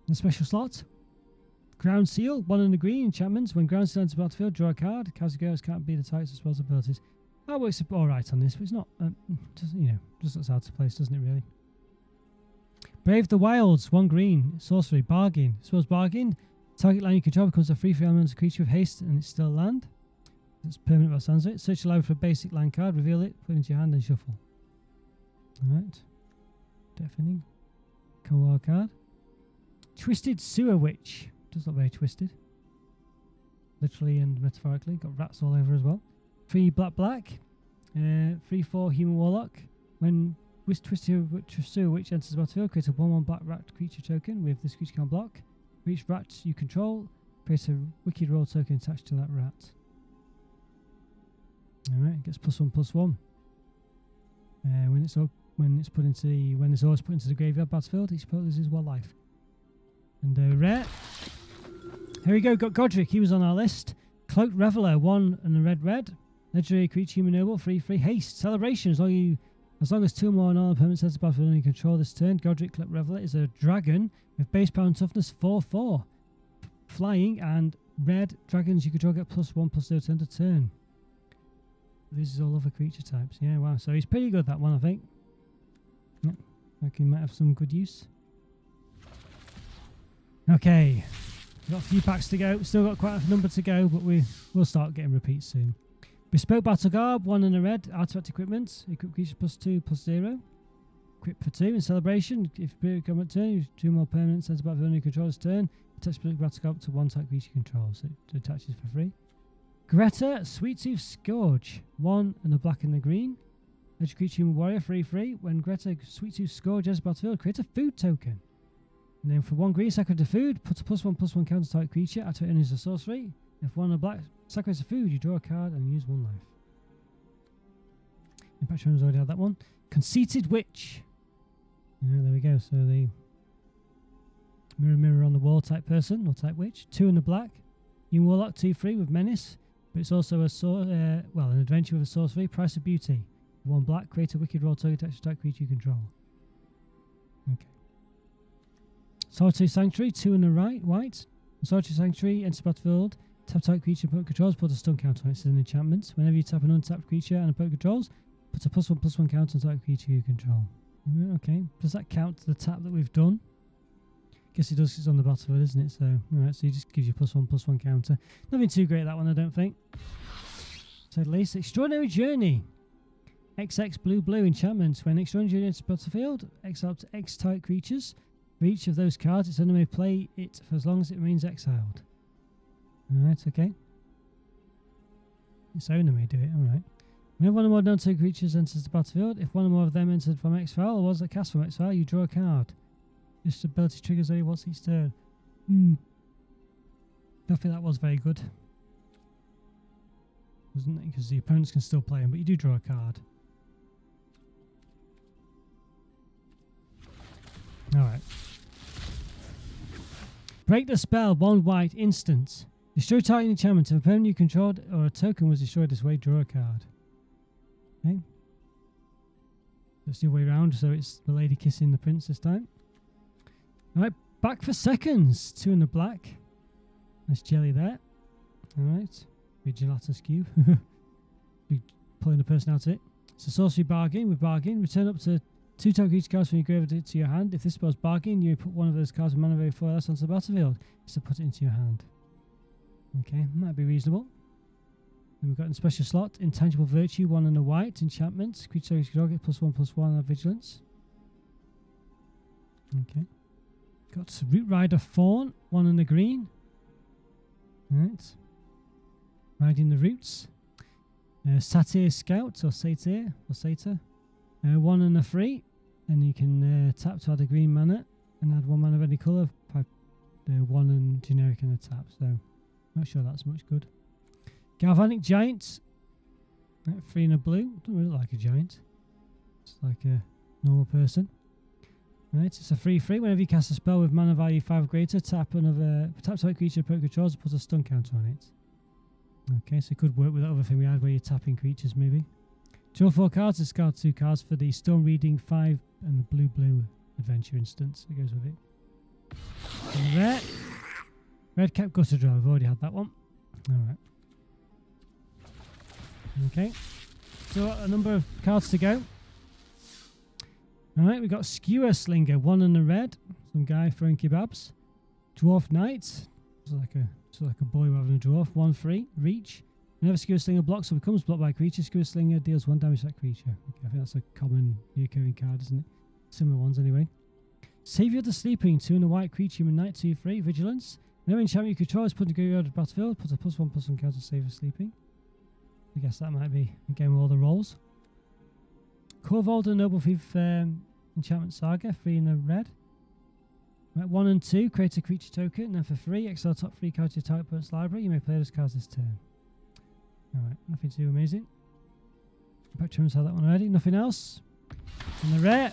The special slot. Ground Seal, 1 and a green, enchantments. When Ground Seal enters the battlefield, draw a card. Casters can't be the targets of spells abilities. That works alright on this, but it's not, just, you know, just looks out of place, doesn't it, really? Brave the Wilds, 1 green, sorcery, bargain. Suppose bargain, target line you control becomes a free elemental creature with haste and it's still land. It's permanent by the sounds of it. Search aloud for a basic land card, reveal it, put it into your hand and shuffle. Alright. Deafening. Come wild card. Twisted Sewer Witch. Does look very twisted. Literally and metaphorically. Got rats all over as well. 3 black. 3/4 human warlock. When Twisted Sewer Witch enters the battlefield, create a 1/1 black rat creature token with this creature can block. For each rat you control, create a wicked roll token attached to that rat. Alright, gets +1/+1. When it's always put into the graveyard battlefield, each opponent loses 1 life. And rare. Here we go, got Godric, he was on our list. Cloaked Reveler, 1 and a red. Legendary creature, human noble, 3/3. Haste, celebration, as long as 2 or more non opponents enter the battlefield and you control this turn. Godric Cloaked Reveler is a dragon with base power and toughness 4/4. Flying and red dragons you control get +1/+0 turn to turn. This is all other creature types. Yeah, wow. So he's pretty good, that one, I think. Yep. Like he might have some good use. Okay. We've got a few packs to go. Still got quite a number to go, but we'll start getting repeats soon. Bespoke Battle Garb, 1 and a red. Artifact equipment. Equip creature +2/+0. Equip for 2 in celebration. If spirit come at turn, use 2 more permanents enter battlefield on your controller's turn. Attach Bespoke Battle Garb to 1 type creature control. So it attaches for free. Greta, Sweet Tooth Scourge, 1 and a black and a green. Legendary creature human warrior, 3/3. When Greta, Sweet Tooth Scourge enters the battlefield, create a food token. And then for 1 green, sacrifice a food, put a +1/+1 counter type creature, activate it as a sorcery. If 1 and a black, sacrifice a food, you draw a card and use 1 life. Impact Runner's already had that one. Conceited Witch. Yeah, there we go. So the mirror on the wall type person or type witch. 2 and a black. Human Warlock, 2/3 with Menace. But it's also an adventure with a sorcery. Price of Beauty. 1 black, create a wicked roll token attached to type creature you control. Okay. Solitary Sanctuary, 2 and a white. Solitary Sanctuary enters the battlefield. Tap type creature opponent controls, put a stun counter on it. It's an enchantment. Whenever you tap an untapped creature and opponent controls, put a +1/+1 counter on type creature you control. Okay. Does that count to the tap that we've done? Guess it does 'cause it's on the battlefield, isn't it? So, alright, so he just gives you +1/+1 counter. Nothing too great, that one, I don't think. So at least Extraordinary Journey. XX blue enchantment. When Extraordinary Journey enters the battlefield, exile up to X type creatures. For each of those cards, its owner may play it for as long as it remains exiled. Alright, okay. Its owner may do it, alright. Whenever 1 or more non-type creatures enters the battlefield, if 1 or more of them entered from exile or was cast from exile, you draw a card. This ability triggers only once each turn. Don't think that was very good. Wasn't it? Because the opponents can still play him, but you do draw a card. Alright. Break the spell, 1 white, instant. Destroy target enchantment. If a opponent you controlled or a token was destroyed this way, draw a card. Okay. Let's do the way around, so it's the lady kissing the prince this time. Alright, back for seconds. 2 in the black. Nice jelly there. Alright. Big gelatinous cube. Be pulling the person out of it. It's a sorcery bargain. With bargain, return up to 2 type creature cards from your graveyard to your hand. If this spell's bargain, you put 1 of those cards with mana value 4 less onto the battlefield. So put it into your hand. Okay, might be reasonable. Then we've got in the special slot, Intangible Virtue, 1 and a white, enchantment. Creature you control get +1/+1 on vigilance. Okay. Got Root Rider Fawn, 1 and a green. Alright. Riding the Roots. Satyr Scout, or Satyr, 1 and a 3. And you can tap to add a green mana and add 1 mana of any colour. 1 and generic and a tap, so not sure that's much good. Galvanic Giant. 3 and a blue. Doesn't really look like a giant. It's like a normal person. Right, it's a 3/3. Whenever you cast a spell with mana value 5 or greater, tap type creature opponent controls and put a stun counter on it. Okay, so it could work with that other thing we had where you're tapping creatures maybe. Draw 4 cards, discard 2 cards for the Storm Reading 5 and the blue adventure instance. It goes with it. And Red Cap Gutter Draw, I've already had that one. Alright. Okay. So a number of cards to go. Alright, we've got Skewer Slinger, 1 and a red. Some guy throwing kebabs. Dwarf Knight. It's like a boy rather than a dwarf. 1/3. Reach. Whenever Skewer Slinger blocks or becomes blocked by a creature, Skewer Slinger deals 1 damage to that creature. Okay, I think that's a common recurring card, isn't it? Similar ones anyway. Savior of the Sleeping, 2 and a white creature, human knight, 2/3, vigilance. Whenever enchantment you control is put in the graveyard of the battlefield, put a +1/+1 counter Savior of the Sleeping. I guess that might be a game with all the rolls. Corvolder Noble Thief Enchantment Saga, 3 and a red. Right, 1 and 2, create a creature token, and then for 3, exile top 3 cards to your target opponent's library. You may play those cards this turn. Alright, nothing too amazing. Spectrum's had that one already. Nothing else. And the rare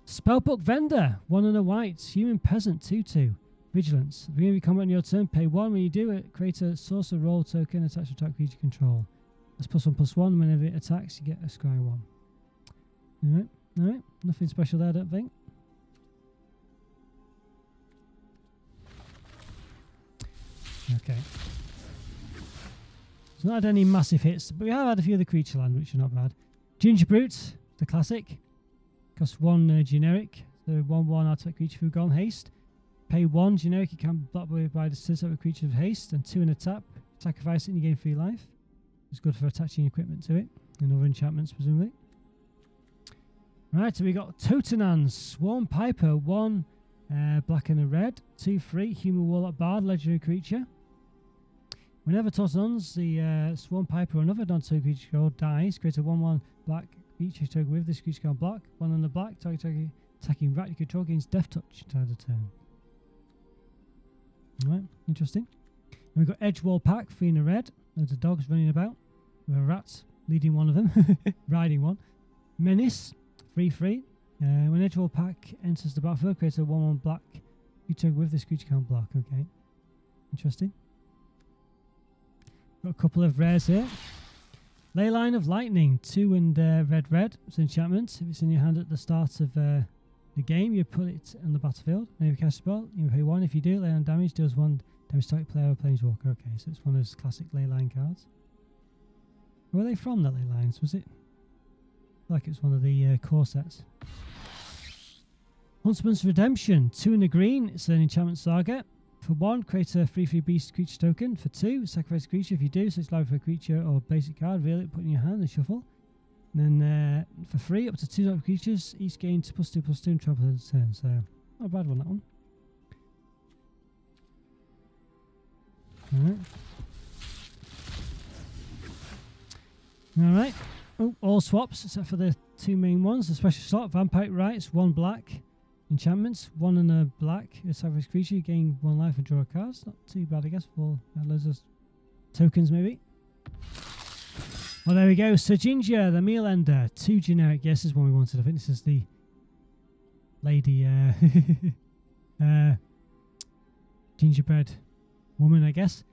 Spellbook Vendor, 1 and a white, human peasant, 2/2, vigilance. At the beginning of your combat on your turn, pay 1. When you do it, create a sorcerer roll token attached to attack creature control. That's +1/+1. Whenever it attacks, you get a scry 1. Alright, nothing special there, I don't think. Okay. It's not had any massive hits, but we have had a few of the creature land, which are not bad. Ginger Brute, the classic. Costs 1 generic. So 1/1 attack creature through Golden Haste. Pay 1 generic, it can be blocked by the set of a creature of haste, and 2 in a tap. Sacrifice it and you gain 3 life. It's good for attaching equipment to it. And other enchantments, presumably. Right, so we got Totenans, Swarm Piper, 1 black and a red, 2/3, human warlock bard, legendary creature. Whenever Totenans, the Swarm Piper or another non-token creature called dies, create a 1/1 black creature token with this creature can block. 1 on the black, target attacking rat you control gains Death Touch until the turn. Alright, interesting. And we've got Edge Wall Pack, 3 and a red, loads of dogs running about, with a rat leading one of them, riding one. Menace, 3/3. When Edge Wall Pack enters the battlefield, creates a 1/1 black creature with this creature can't block. Okay, interesting. Got a couple of rares here. Leyline of Lightning, 2 and red. It's an enchantment. If it's in your hand at the start of the game, you put it on the battlefield. When you cast a spell, you pay 1. If you do, Leyline damage deals 1 damage to target player or planeswalker. Okay, so it's one of those classic Leyline cards. Where were they from, the Leylines? Was it? Like it's one of the core sets. Huntsman's Redemption, 2 and a green. It's an enchantment saga. For 1, create a 3/3 beast creature token. For 2, sacrifice a creature. If you do, so it's live for a creature or basic card, reveal it, put it in your hand and shuffle. And then for 3, up to 2 type of creatures, each gains +2/+2 and trample at the turn. So, not a bad one, that one. Alright. Oh, all swaps except for the 2 main ones. The special slot, Vampire Rites, 1 black. Enchantments, 1 and a black. A sacrifice creature, you gain 1 life and draw a card. It's not too bad, I guess, for loads of tokens, maybe. Well, there we go. Sir Ginger, the Meal Ender, 2 generic. Yes, this is one we wanted. I think this is the lady gingerbread woman, I guess.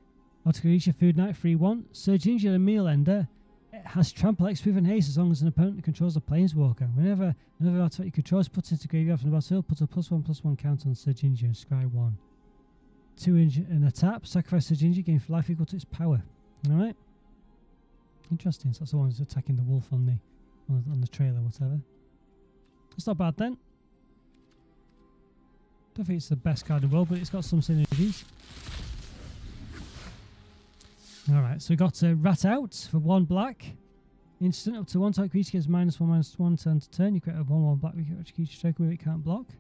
Article creature, food night, 3/1. Sir Ginger, the Meal Ender. It has trample, X, and haste as long as an opponent controls a planeswalker. Whenever another artifact you control is put into graveyard from the battlefield, put a +1/+1 counter on Sir Ginger and scry 1. 2 in a tap, sacrifice Sir Ginger, gain life equal to its power. Alright. Interesting. So that's the one who's attacking the wolf on the trailer, whatever. It's not bad then. Don't think it's the best card in the world, but it's got some synergies. Alright, so we got Rat Out for 1 black. Instant, up to 1 type creature gets -1/-1 turn to turn. You create a 1/1 black creature token with it can't block.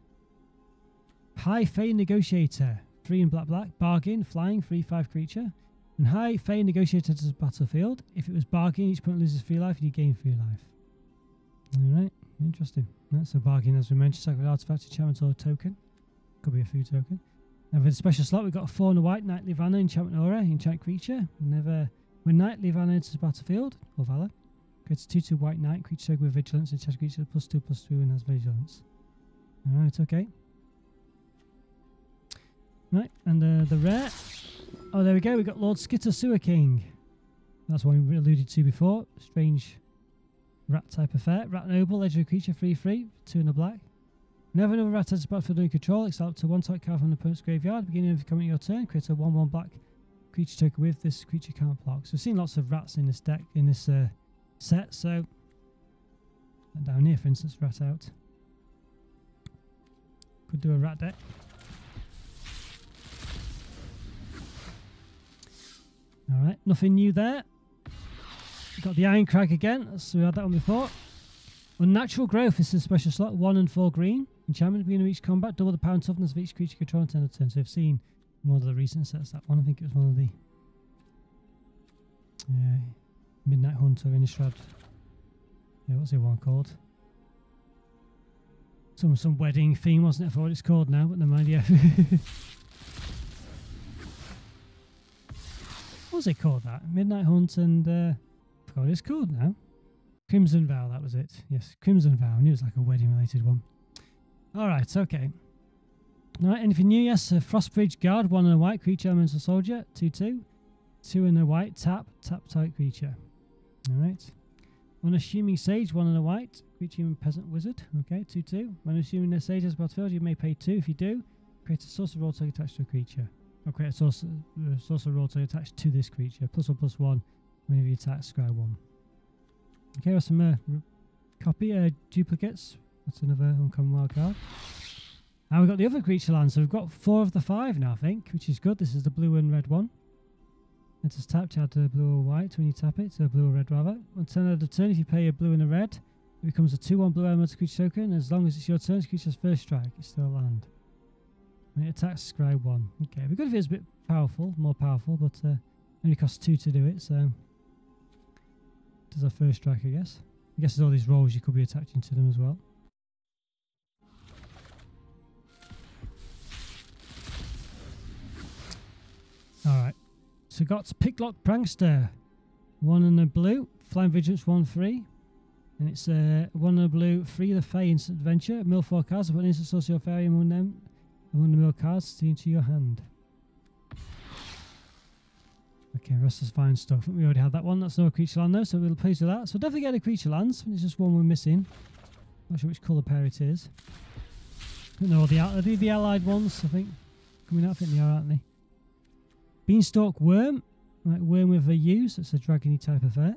High Fey Negotiator, 3 and black. Bargain, flying, 3/5 creature. And High Fey Negotiator to the battlefield. If it was bargain, each opponent loses 3 life and you gain 3 life. Alright, interesting. That's a bargain, as we mentioned. Sacrifice artifact, enchantment, or token. Could be a food token. And for the special slot, we've got a 4 and a white, Nightly Vanna, enchantment aura, enchant creature. When Nightly Vanna enters the battlefield, or Valor, creates a 2/2 white knight, creature token with vigilance, enchant creature +2/+2 and has vigilance. Alright, okay. Right, and the rare. Oh, there we go, we've got Lord Skitter Sewer King. That's one we alluded to before. Strange rat type affair. Rat Noble, legendary creature, 3/3, 2 and a black. Whenever another rat enters the battlefield under control, it's up to 1 type card from the opponent's graveyard. Beginning of coming your turn, create a 1/1 black creature token with this creature can't block. So we've seen lots of rats in this deck, in this set. So down here, for instance, Rat Out. Could do a rat deck. Alright, nothing new there. got the Iron Crag again. So we had that one before. Unnatural Growth is a special slot. 1 and 4 green. Enchantment at the beginning of each combat. Double the power and toughness of each creature you control on turn. So we've seen one of the recent sets, that one. I think it was one of the Midnight Hunter in Innistrad. Yeah, what's the one called? Some wedding theme, wasn't it? I forgot what it's called now, but never mind, yeah. What was it called, that? Midnight Hunt and... I forgot what it's called now. Crimson Vow, that was it. Yes, Crimson Vow. I knew it was like a wedding-related one. Alright, okay. Alright, anything new? Yes, Frostbridge Guard, 1 and a white, creature, elemental soldier, 2/2. 2 and a white, tap type creature. Alright. Unassuming Sage, 1 and a white, creature, human, peasant, wizard. Okay, 2/2. When assuming the Sage has battlefield, you may pay 2. If you do, create a sorcerer roll token attached to a creature. Or create a sorcerer roll token attached to this creature. +1/+1. Whenever you attack, scry 1. Okay, we have some copy duplicates. That's another uncommon wild card. Now we've got the other creature land, so we've got 4 of the 5 now, I think, which is good. This is the blue and red one. It's tapped, you add a blue or white when you tap it, so blue or red rather. On turn of the turn, if you pay a blue and a red, it becomes a 2/1 blue elemental creature token. As long as it's your turn, the creature's first strike, it's still land. When it attacks, scry 1. Okay, it'd be good if it was a bit powerful, more powerful, but only costs 2 to do it, so does our first strike, I guess. I guess there's all these rolls you could be attaching to them as well. Alright. So got Picklock Prankster. 1 and a blue. Flying Vigilance 1/3. And it's 1 and a blue. Free the Fae instant adventure. Mill 4 cards. Put an instant sorcery or fairy among them. Among the mill cards into your hand. Okay, rest is fine stuff. I think we already had that one. That's no creature land though, so we'll play with that. So definitely get a creature lands. It's just one we're missing. Not sure which colour pair it is. I don't know all the allied ones, I think. Coming out, I think they are, aren't they? Beanstalk Worm. Right, worm with a U, so it's a dragony type affair.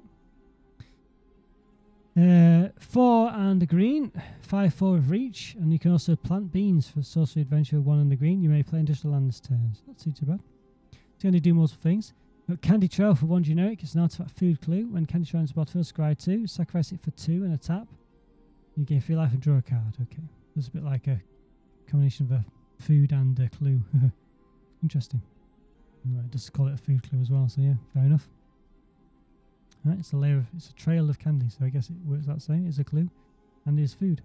4 and a green. 5/4 with reach. And you can also plant beans for sorcery adventure 1 and a green. You may play additional land this turn. So not too bad. It's going to do multiple things. Got Candy Trail for 1 generic. It's an artifact food clue. When Candy Trail is battlefield, scry 2. Sacrifice it for 2 and a tap. You gain free life and draw a card. Okay. That's a bit like a combination of a food and a clue. Interesting. Right, just call it a food clue as well, so yeah, fair enough. Right, it's a trail of candy, so I guess it works that same. It's a clue. And it is food.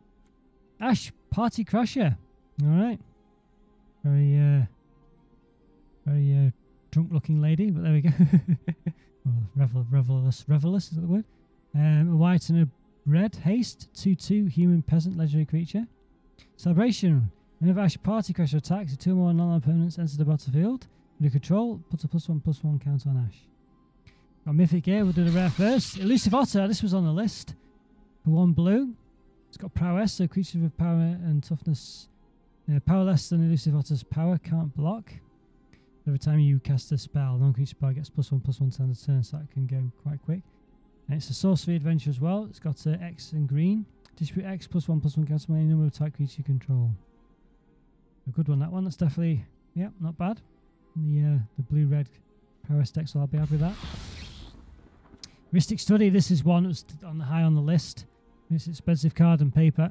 Ash Party Crasher. Alright. Very drunk looking lady, but there we go. Well, revelous, is that the word? A white and a red. Haste, 2/2 human peasant legendary creature. Celebration. Whenever Ash Party Crasher attacks, a 2 or more non-land permanents enter the battlefield. Under control, puts a +1/+1 counter on Ash. Got Mythic here, we'll do the rare first. Elusive Otter, this was on the list. For 1 blue. It's got prowess, so creatures with power and toughness. Power less than Elusive Otter's power can't block. Every time you cast a spell, non-creature power gets +1/+1 standard turn, so that can go quite quick. And it's a sorcery adventure as well. It's got X and green. Distribute X +1/+1 counter on any number of type creature you control. A good one, that one. That's definitely, yeah, not bad. The blue-red prowess deck, so I'll be happy with that. Mystic Study, this is one that was high on the list. It's an expensive card and paper.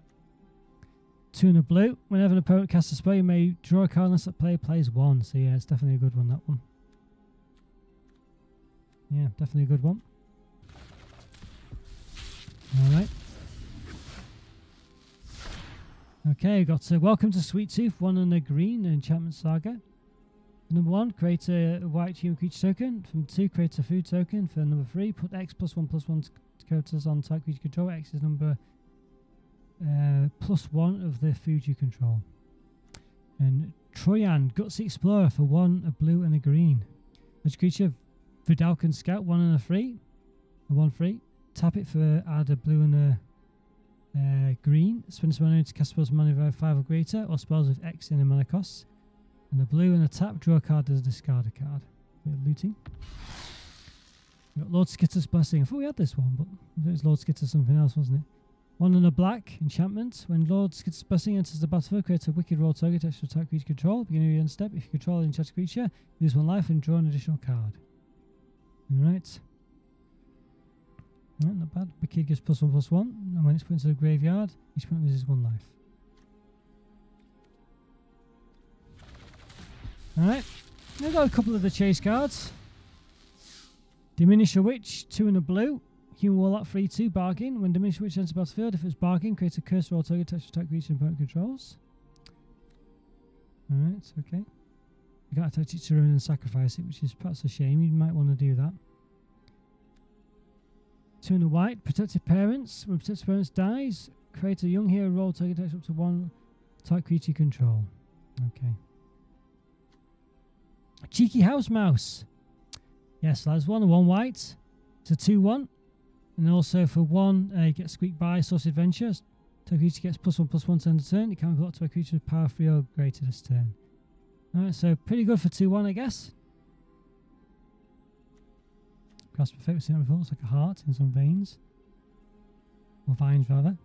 2 and a blue. Whenever an opponent casts a spell, you may draw a card unless that player plays 1. So yeah, it's definitely a good one, that one. Yeah, definitely a good one. Alright. Okay, got Welcome to Sweet Tooth, 1 and a green, Enchantment Saga. Number 1, create a white human creature token. From 2, create a food token. For number 3, put X +1/+1 counters on type creature control. X is number +1 of the food you control. And Troyan, Gutsy Explorer for 1, a blue and a green. Which creature, Vidalcan Scout, 1 and a 3. A 1/3. Tap it for add a blue and a green. Spend some money to cast spells mana by 5 or greater, or spells with X in a mana cost. And a blue and a tap, draw a card as a discard a card. Bit of looting. We've got Lord Skitter's Blessing. I thought we had this one, but it was Lord Skitter something else, wasn't it? 1 and a black, enchantment. When Lord Skitter's Blessing enters the battlefield, create a wicked roll target attached to attack creature control. Beginning of your end step, if you control an enchanted creature, lose 1 life and draw an additional card. Alright. Right, not bad. The kid gives +1/+1, and when it's put into the graveyard, each opponent loses 1 life. Alright, we've got a couple of the chase cards. Diminish a Witch, 2 in a blue. Human Warlock, 3/2, bargain. When Diminish a Witch enters the battlefield, if it's bargain, create a curse roll target attached to attack creature and opponent controls. Alright, okay. You can't attach it to ruin and sacrifice it, which is perhaps a shame. You might want to do that. 2 in a white, Protective Parents. When Protective Parents dies, create a young hero roll target attached up to 1 type creature you control. Okay. Cheeky House Mouse. Yes, that's 1 and 1 white. It's a 2/1. And also for 1, you get Squeak By, Source Adventure. So creature gets +1/+1 to end the turn. It can't be blocked by a creature with power 3 or greater this turn. Alright, so pretty good for 2/1, I guess. Grasp of Fate, we've seen that before. It's like a heart in some veins. Or vines, rather.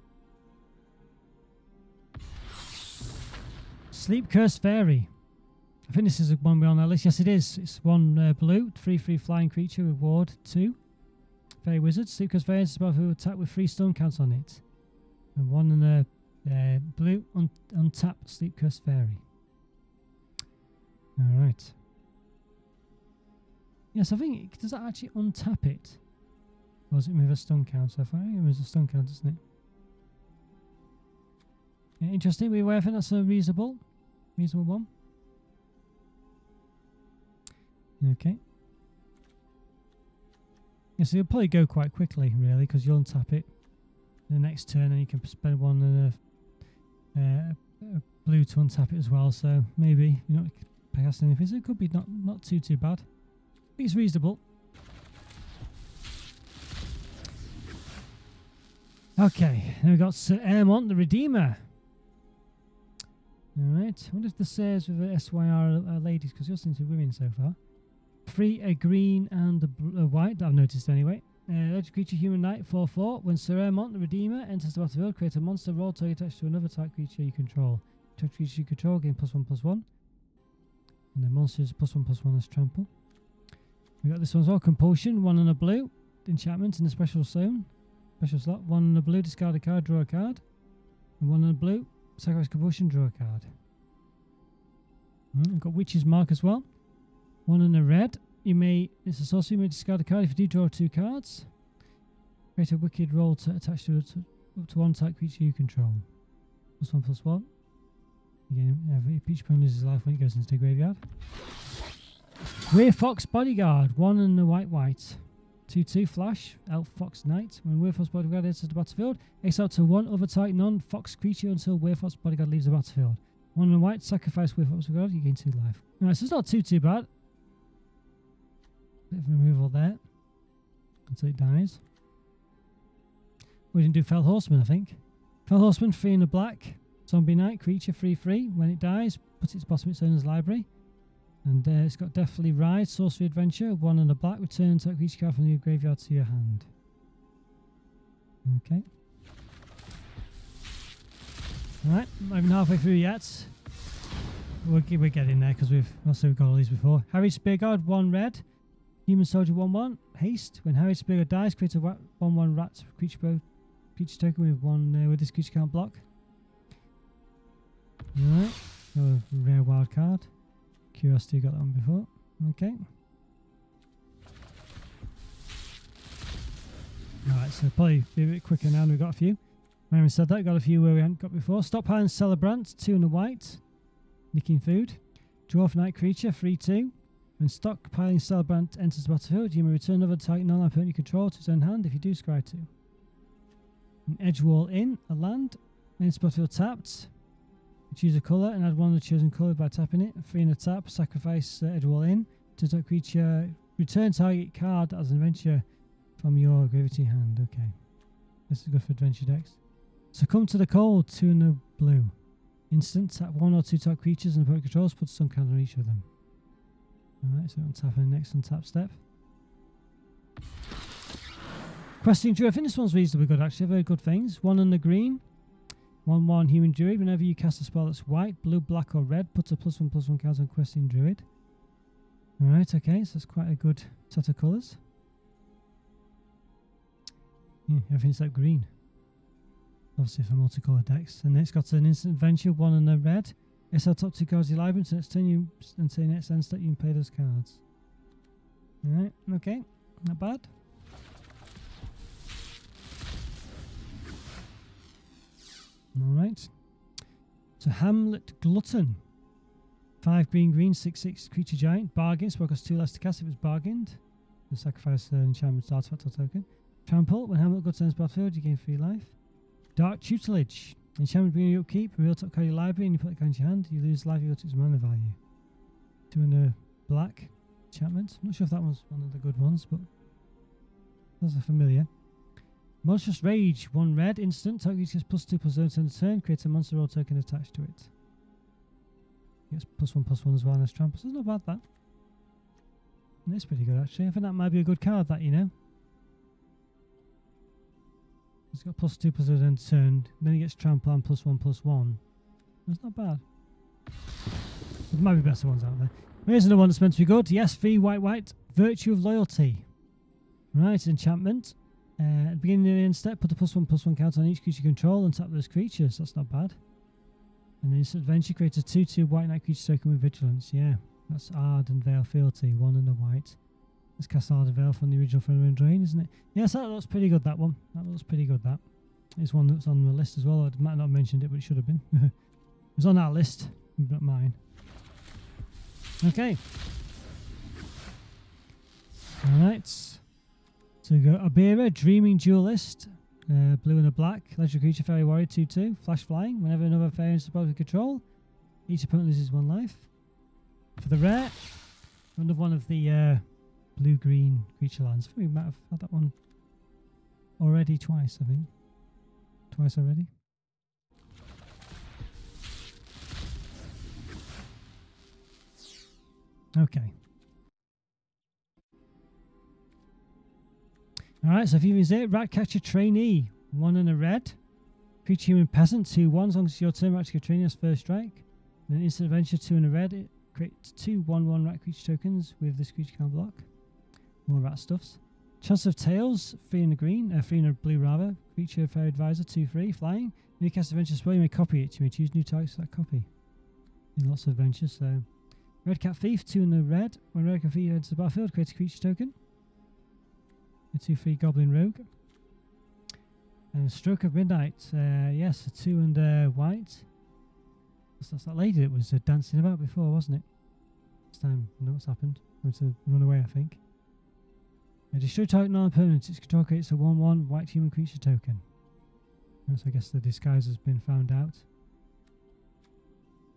Sleep Cursed Fairy. I think this is the one we're on our list. Yes, it is. It's 1 blue, 3/3 flying creature with ward 2. Fairy Wizard. Sleep Cursed Fairy is about to attack with 3 stun counts on it. And 1 in a blue, untap Sleep Cursed Fairy. Alright. Yes, I think, does that actually untap it? Or does it move a stun counter? I think it moves a stun counter, doesn't it? Yeah, interesting. I think that's a reasonable one. Okay. Yeah, so you'll probably go quite quickly, really, because you'll untap it the next turn, and you can spend 1 and a blue to untap it as well. So maybe you're not past anything. So it could be not too bad. I think it's reasonable. Okay, then we've got Sir Airmont the Redeemer. Alright, I wonder if the Sirs with the SYR are ladies, because you're seeing 2 women so far. 3, a green and a white, that I've noticed anyway. Legendary creature, Human Knight, 4/4. When Sir Airmont the Redeemer enters the battlefield, create a monster roll target attached to another type creature you control. Type creature you control, gain +1/+1. And the monster is +1/+1 as trample. We got this one as well, Compulsion, 1 and a blue. Enchantment in the special zone. Special slot, 1 and a blue, discard a card, draw a card. And 1 and a blue, sacrifice Compulsion, draw a card. We've got Witch's Mark as well. 1 and a red. It's a sorcery, you may discard a card if you do draw 2 cards. Create a wicked roll to attach to up to 1 type creature you control. +1/+1. Again, each opponent loses life when it goes into the graveyard. Weir Fox Bodyguard, 1 and a white. 2/2 flash, Elf Fox Knight. When Weir Fox Bodyguard enters the battlefield, exile to 1 other type non-Fox creature until Weir Fox Bodyguard leaves the battlefield. 1 and a white, sacrifice Weir Fox Bodyguard, you gain 2 life. Alright, so it's not too bad. Bit of removal there until it dies. We didn't do Fell Horseman, I think. Fell Horseman, 3 in a black. Zombie Knight, creature, 3/3. When it dies, put it to the bottom of its owner's library. And it's got Deathly Ride, Sorcery Adventure, 1 and a black. Return and take creature card from your graveyard to your hand. Okay. Alright, not even halfway through yet. We're getting there because we've got all these before. Harry Spearguard, 1 red. Human Soldier, 1/1. Haste. When Harry Spearguard dies, create a 1/1 rat creature token with 1 with this creature can't block. Alright, so a rare wild card. Curiosity, got that one before. Okay. Alright, so probably be a bit quicker now. We've got a few. Myron said that, got a few where we hadn't got before. Stockpile and Celebrant, 2 and a white. Nicking food. Dwarf Knight creature, 3/2. When Stockpiling Celebrant enters the battlefield, you may return another type non-opponent you control to its own hand if you do scry 2. An Edgewall Inn, a land. When it's battlefield tapped, you choose a colour and add 1 of the chosen colour by tapping it. 3 in a tap, sacrifice Edgewall Inn. To that creature, return target card as an adventure from your graveyard to your hand. Okay. This is good for adventure decks. Succumb to the Cold, 2 in a blue. Instant, tap 1 or 2 type creatures and opponent controls, put some counter on each of them. Alright, so untap in the next untap step. Questing Druid, I think this one's reasonably good actually, very good things. 1 in the green, 1/1 Human Druid. Whenever you cast a spell that's white, blue, black or red, put a +1/+1 counter on Questing Druid. Alright, okay, so that's quite a good set of colours. Yeah, everything's like green. Obviously for multicolored decks. And it's got an instant adventure, 1 and a red. SL top 2 cards of your library, so next turn you until your next end step you can play those cards. Alright, okay. Not bad. Alright. So Hamlet Glutton. 5 green, 6/6 creature giant. Bargain, so it costs 2 less to cast if it's bargained. You sacrifice an enchantment artifact or token. Trample, when Hamlet Glutton enters battlefield, you gain 3 life. Dark Tutelage. Enchantment beginning your upkeep, reveal top card of your library and you put the card in your hand, you lose life equal to its mana value. 2 and a black enchantment. I'm not sure if that was one of the good ones, but those are familiar. Monstrous Rage, 1 red, instant, target gets +2/+0 on the turn, create a monster roll token attached to it. Gets +1/+1 as well as trample, so it's not bad that. And it's pretty good actually. I think that might be a good card, that, you know. It's got +2/+0 on the turn, then he gets trample and +1/+1. That's not bad. There might be better ones out there. Here's another one that's meant to be good. Yes, 3 white, Virtue of Loyalty. Right, enchantment. At the beginning of the end step, put a +1/+1 counter on each creature you control and tap those creatures. That's not bad. And then instant adventure creates a 2/2 white knight creature token with vigilance. Yeah, that's Ardent Veil Fealty, 1 and a white. Let's cast Ardent Veil from the original from Eldraine, isn't it? Yes, that looks pretty good, that one. That looks pretty good, that. It's one that's on the list as well. I might not have mentioned it, but it should have been. It was on our list, but not mine. Okay. Alright. So we got Abira, Dreaming Duelist. Blue and a black. Legendary creature, Fairy Warrior, 2/2. Flash flying. Whenever another fairy is supposed to control, each opponent loses 1 life. For the rare, another one of the blue-green creature lands. I think we might have had that one already twice, I think. Twice already. Okay. Alright, so if you use it, Ratcatcher Trainee, 1 and a red. Creature human peasant, 2/1, as long as it's your turn, Ratcatcher Trainee has first strike. And then instant adventure, 2 and a red. It creates 2 1/1 rat creature tokens with this creature can't block. More rat stuffs. Chance of Tails, 3 and a green, 3 and a blue rather. Creature Fairy Advisor, 2/3, flying. When you cast adventure spell, you may copy it. You may choose new targets for that copy. In lots of adventures, so. Red Cat Thief, 2 and a red. When Red Cat Thief enters the battlefield, create a creature token. A 2/3 Goblin Rogue. And Stroke of Midnight, yes, a 2 and a white. That's that lady that was dancing about before, wasn't it? This time, I know what's happened. I'm going to run away, I think. Destroy target non-permanent. Its control creates a 1/1 white human creature token. So I guess the disguise has been found out.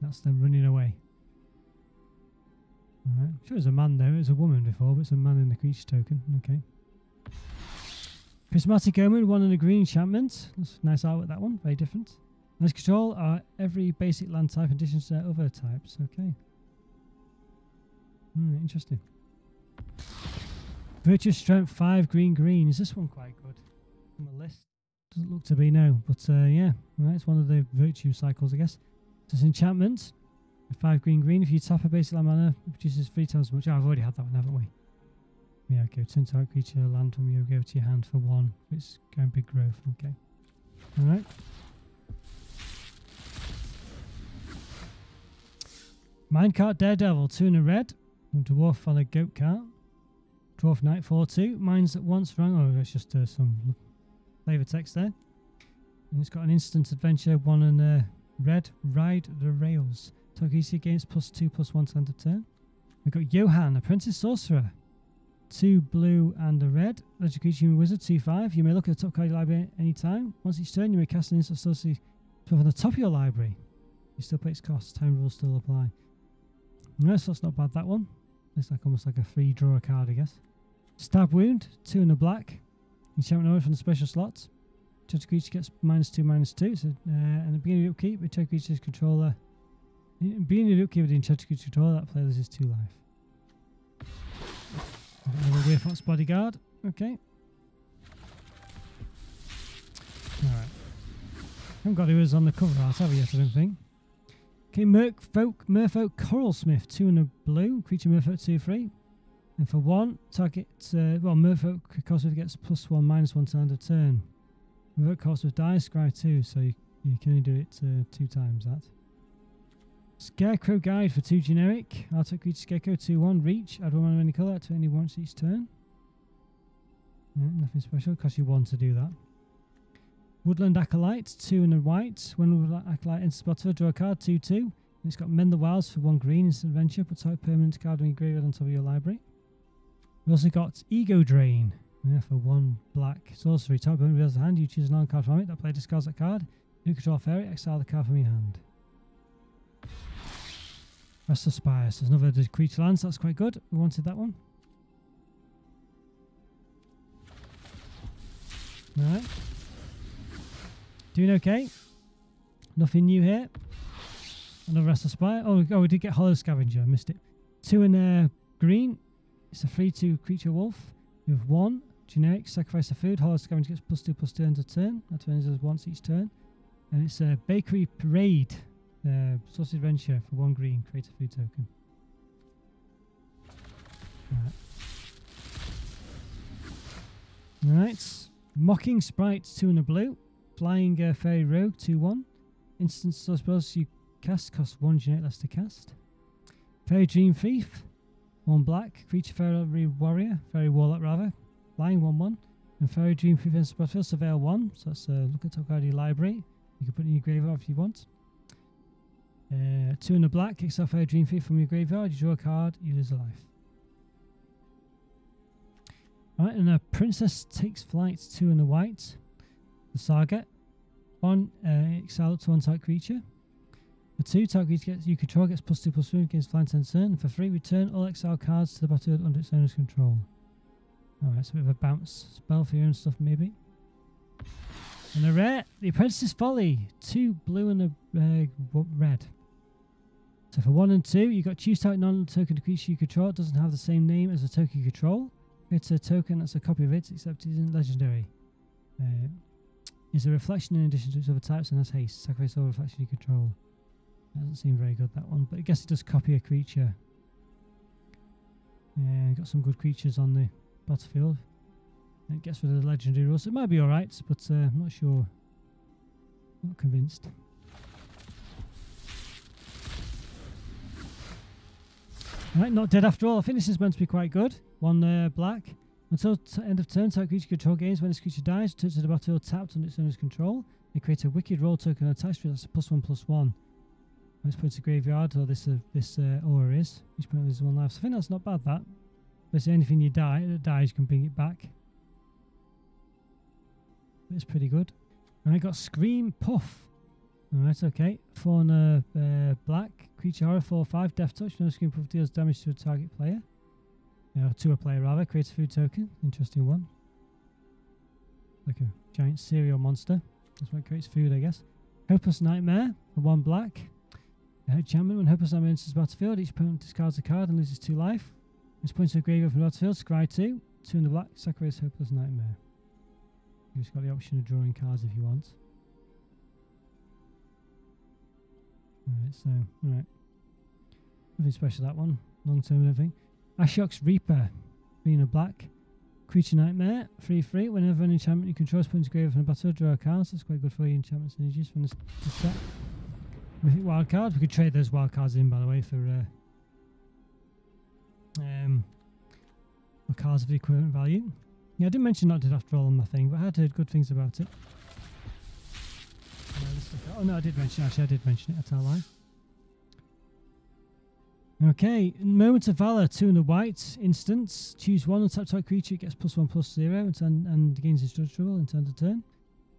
That's them running away. Alright. I'm sure it was a man though. It was a woman before, but it's a man in the creature token. Okay. Prismatic Omen, 1 and a green enchantment. That's nice artwork, that one. Very different. Nice control are every basic land type in addition to other types. Okay. Interesting. Virtuous Strength, 5 green. Is this one quite good? On the list? Doesn't look to be, no. But yeah, right, it's one of the virtue cycles, I guess. So it's enchantment. 5 green. If you tap a basic land mana, it produces 3 times as much. Oh, I've already had that one, haven't we? Yeah, okay. Turn target creature land from you, go to your hand for 1. It's going big growth. Okay. Alright. Minecart Daredevil, 2 and a red. Dwarf on a goat cart. Dwarf Knight, 4/2. Mines at once, wrong. Oh, it's just some flavour text there. And it's got an instant adventure, 1 and a red. Ride the Rails. Target easy against +2/+1 to end of turn. We've got Johan, Apprentice Sorcerer. 2 blue and a red. Legendary creature human wizard, 2/5. You may look at the top card of your library at any time. Once each turn, you may cast an instant sorcery on the top of your library. You still pay its cost. Time rules still apply. No, so that's not bad, that one. It's like almost like a free draw a card, I guess. Stab Wound, 2 and a black. Enchantment order from the special slot. Target creature gets -2/-2. So, and at the beginning of the upkeep, with target creature's controller. At the beginning of the upkeep with the enchanted creature controller, that player loses 2 life. Another Weird Fox Bodyguard. Okay. Alright. Haven't got who was on the cover art, have we yet, I don't think. Okay, Merfolk Coralsmith, 2 and a blue. Creature Merfolk, 2/3. And for 1, target, Merfolk Cosworth gets +1/-1 to end of turn. Merfolk Cosworth dies, scry 2, so you can only do it 2 times that. Scarecrow Guide for 2 generic. Artifact creature Scarecrow 2/1, reach, add 1 mana of any colour to any once each turn. Nothing special, costs you 1 to do that. Woodland Acolyte, 2 and a white. When Woodland Acolyte enters the battlefield, draw a card, 2/2. It's got Mend the Wilds for 1 green, instant adventure, put type permanent card on your graveyard on top of your library. We've also got Ego Drain, for 1 black. Sorcery, type permanent reveals the hand, you choose a non-card from it, that player discards that card. You control fairy, exile the card from your hand. Restless Spire, so there's another creature lands, that's quite good. We wanted that one. Alright. Doing okay. Nothing new here. Another Restless Spire. Oh, we did get Hollow Scavenger. I missed it. 2 in green. It's a 3/2 creature wolf. We have 1 generic. Sacrifice the food. Hollow Scavenger gets +2/+2 end of turn. That turn is once each turn. And it's a Bakery Parade. Sausage Adventure for 1 green. Create a food token. Alright. Mocking Sprite, 2 and a blue. Flying Fairy Rogue, 2/1. Instant spells you cast cost 1 generic less to cast. Fairy Dream Thief, 1 black. Creature Fairy Warrior, Fairy Warlock rather. Flying 1/1. And Fairy Dream Thief enters the battlefield, Surveil 1. So that's look at top card of your library. You can put it in your graveyard if you want. 2 and a black. Exile Fairy Dream Thief from your graveyard. You draw a card, you lose a life. Alright, and a Princess Takes Flight, 2 and a white. The Saga. 1, exile up to 1 type creature. For 2, type creature you control gets +2/+2 against flying end turn. For 3, return all exile cards to the battlefield under its owner's control. Alright, so a bit of a bounce spell for your own stuff maybe. And a rare, The Apprentice's Folly, 2 blue and a red. So for 1 and 2, you got choose type non-token creature you control. It doesn't have the same name as a token you control. It's a token that's a copy of it, except it isn't legendary. Is a reflection in addition to its other types and has haste. Sacrifice all reflection you control. Doesn't seem very good, that one, but I guess it does copy a creature. Got some good creatures on the battlefield. And it gets rid of the legendary rules. It might be alright, but I'm not sure. Not convinced. Right, not dead after all. I think this is meant to be quite good. 1 black. Until end of turn, type creature control gains. When this creature dies, returns to the battlefield tapped under its owner's control. They create a wicked roll token attached to it. That's a +1/+1. Let's put it to graveyard, or this aura is. Each point loses 1 life. So I think that's not bad, that. Basically anything that dies, you can bring it back. It's pretty good. And I got Scream Puff. Alright, okay. 4 and black. Creature horror 4/5. Death Touch. No Scream Puff deals damage to a target player. To a player rather. Creates a food token. Interesting one. Like a giant cereal monster. That's why it creates food, I guess. Hopeless Nightmare for 1 black. Enchantment. When Hopeless Nightmare enters the battlefield, each opponent discards a card and loses 2 life. It's points to a graveyard from the battlefield. Scry 2. 2 in the black. Sacrifice Hopeless Nightmare. You've just got the option of drawing cards if you want. Alright, so, alright. Nothing special that one. Long term and everything. Ashok's Reaper. 3 in a black. Creature Nightmare. 3/3. Whenever an enchantment you control is put into graveyard from the battlefield, draw a card. So that's quite good for your enchantment synergies from the set. Mythic wild cards. We could trade those wild cards in, by the way, for cards of the equivalent value. Yeah, I didn't mention not dead after all on my thing, but I had heard good things about it. Oh no, I did mention it. Actually, I did mention it. I tell a lie. Okay, Moment of Valor, 2 in the white. Instance. Choose 1 untap type creature. It gets +1/+0 and gains indestructible in turn to turn.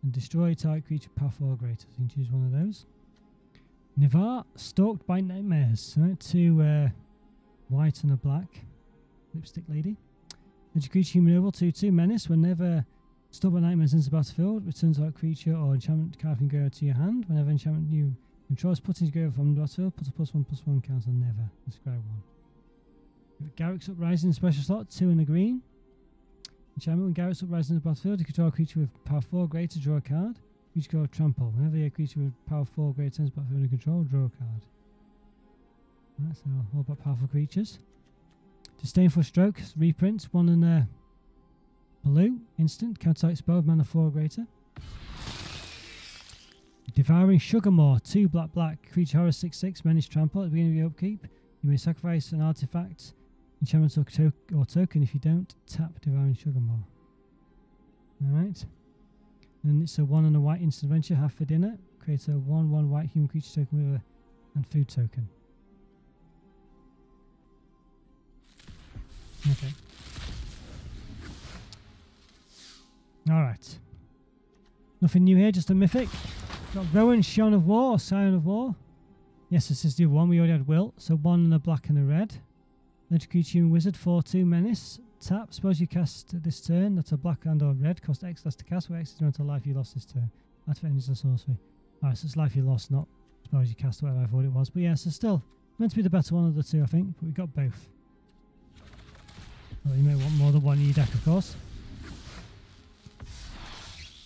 And destroy type creature power 4 or greater. So you can choose one of those. Nivar, Stalked by Nightmares. Right, 2 white and a black. Lipstick Lady. Legendary creature human noble, 2/2 menace. Whenever Stalked by Nightmares enters the battlefield, returns that creature or enchantment card from graveyard to your hand. Whenever enchantment you control is put into graveyard from the battlefield, put a +1/+1 counter on never. Describe 1. Garrick's Uprising special slot, 2 in the green. Enchantment, when Garrick's Uprising in the battlefield, you control a creature with power 4 greater, draw a card. You draw a Trample. Whenever you have a creature with power 4 greater enters the battlefield under control, draw a card. Right, so all about powerful creatures. Disdainful Stroke, reprint, 1 and a blue, instant, counter spell, mana 4 or greater. Devouring Sugarmaw, 2 black, creature horror 6/6, menace trample. At the beginning of your upkeep, you may sacrifice an artifact, enchantment or token. If you don't, tap Devouring Sugarmaw. Alright. And it's a 1 and a white instant adventure, half for dinner. Create a 1/1 white human creature token with and food token. Okay. Alright. Nothing new here, just a mythic. Got Rowan, Scion of War, Scion of War. Yes, this is the other one. We already had Will. So 1 and a black and a red. Legendary creature, human wizard, 4/2 menace. Tap. Suppose you cast this turn. That's a black and or red. Cost X less to cast. Where X is the amount of life you lost this turn. Activate is a sorcery. Alright, so it's life you lost, not suppose you cast whatever I thought it was. But yeah, so still meant to be the better one of the two, I think. But we got both. Well, you may want more than one in your deck, of course.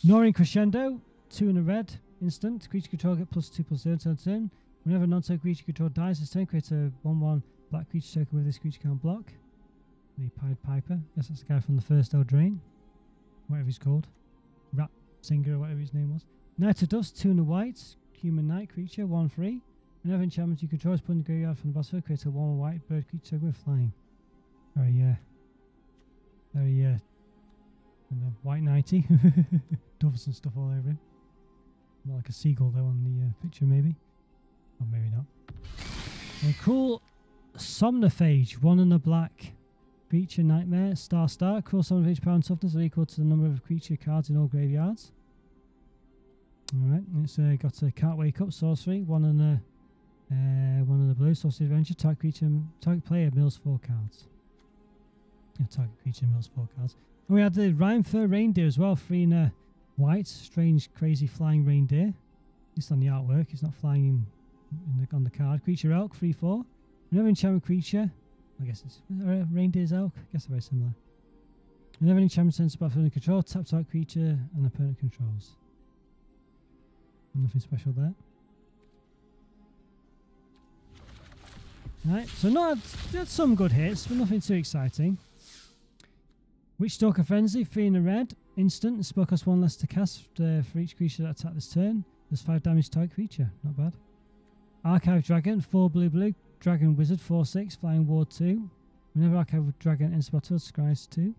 Norin Crescendo, 2 and a red, instant. Creature control get +2/+0 turn. Whenever non-token creature control dies this turn, create a 1/1 black creature token with this creature can't block. The Pied Piper. Guess that's the guy from the first Eldraine. Whatever he's called. Rat Singer or whatever his name was. Knight of Dust, 2 and a white. Human knight creature, 1/3. Whenever enchantment you control is put in the graveyard from the battlefield, create a 1/1 white bird creature token with flying. Very white knighty. Doves and stuff all over him. More like a seagull though on the picture maybe. Or maybe not. A cool Somnophage, 1 and a black. Creature nightmare, star. Cool Somnophage power and toughness are equal to the number of creature cards in all graveyards. Alright, it's got a can't wake up sorcery, 1 and a blue, sorcery adventure, target player mills 4 cards. Yeah, target creature mills 4 cards. And we had the Rhyme for Reindeer as well, 3 and a white, strange, crazy flying reindeer. At least on the artwork, it's not flying on the card. Creature elk, 3/4. Whenever enchantment creature, I guess it's reindeer's elk. I guess they're very similar. Whenever enchantment sends a battlefield under control, tap target creature and opponent controls. Nothing special there. Right, so had some good hits, but nothing too exciting. Witchstalker Frenzy, 3 and a red, instant. The spell costs 1 less to cast for each creature that attack this turn. Does 5 damage to target creature, not bad. Archive Dragon, 4 blue, Dragon Wizard, 4/6, Flying Ward 2. Whenever Archive Dragon enters battle, scries 2.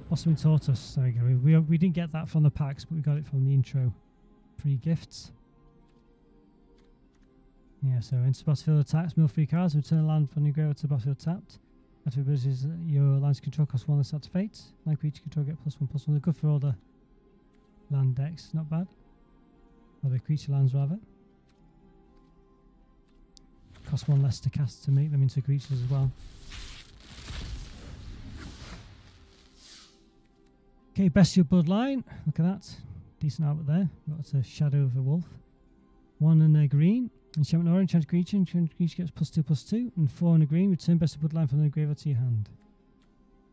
Blossoming Tortoise, there we go. We didn't get that from the packs, but we got it from the intro pre-gifts. Yeah, so enter battlefield attacks, mill 3 cards, return a land from your graveyard to the battlefield tapped. After abilities, your land's control costs 1 less to activate. Land creature control get +1/+1. They're good for all the land decks, not bad. Or the creature lands rather. Cost 1 less to cast to make them into creatures as well. Okay, Bestial Bloodline. Look at that. Decent output there. Got a Shadow of a Wolf. 1 and a green. Enchantment orange, enchant creature. Enchant creature gets +2/+2. And 4 and a green. Return Bestial Bloodline from the graveyard to your hand.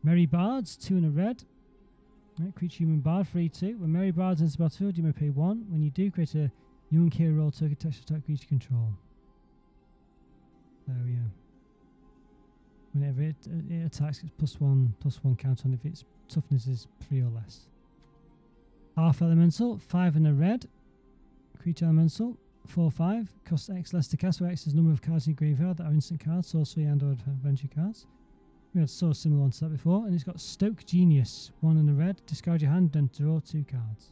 Merry Bards, 2 and a red. Right, creature human bard, 3/2. When Merry Bards enters the battlefield, you may pay 1. When you do, create a human hero roll token attached to attack creature control. So yeah. Whenever it attacks, it's +1/+1 count on if its toughness is 3 or less. Half Elemental, 5 and a red. Creature Elemental, 4/5. Costs X less to cast, where X is the number of cards in your graveyard that are instant cards, sorcery and or adventure cards. We had sort of similar one to that before, and it's got Stoke Genius, 1 and a red. Discard your hand and draw 2 cards.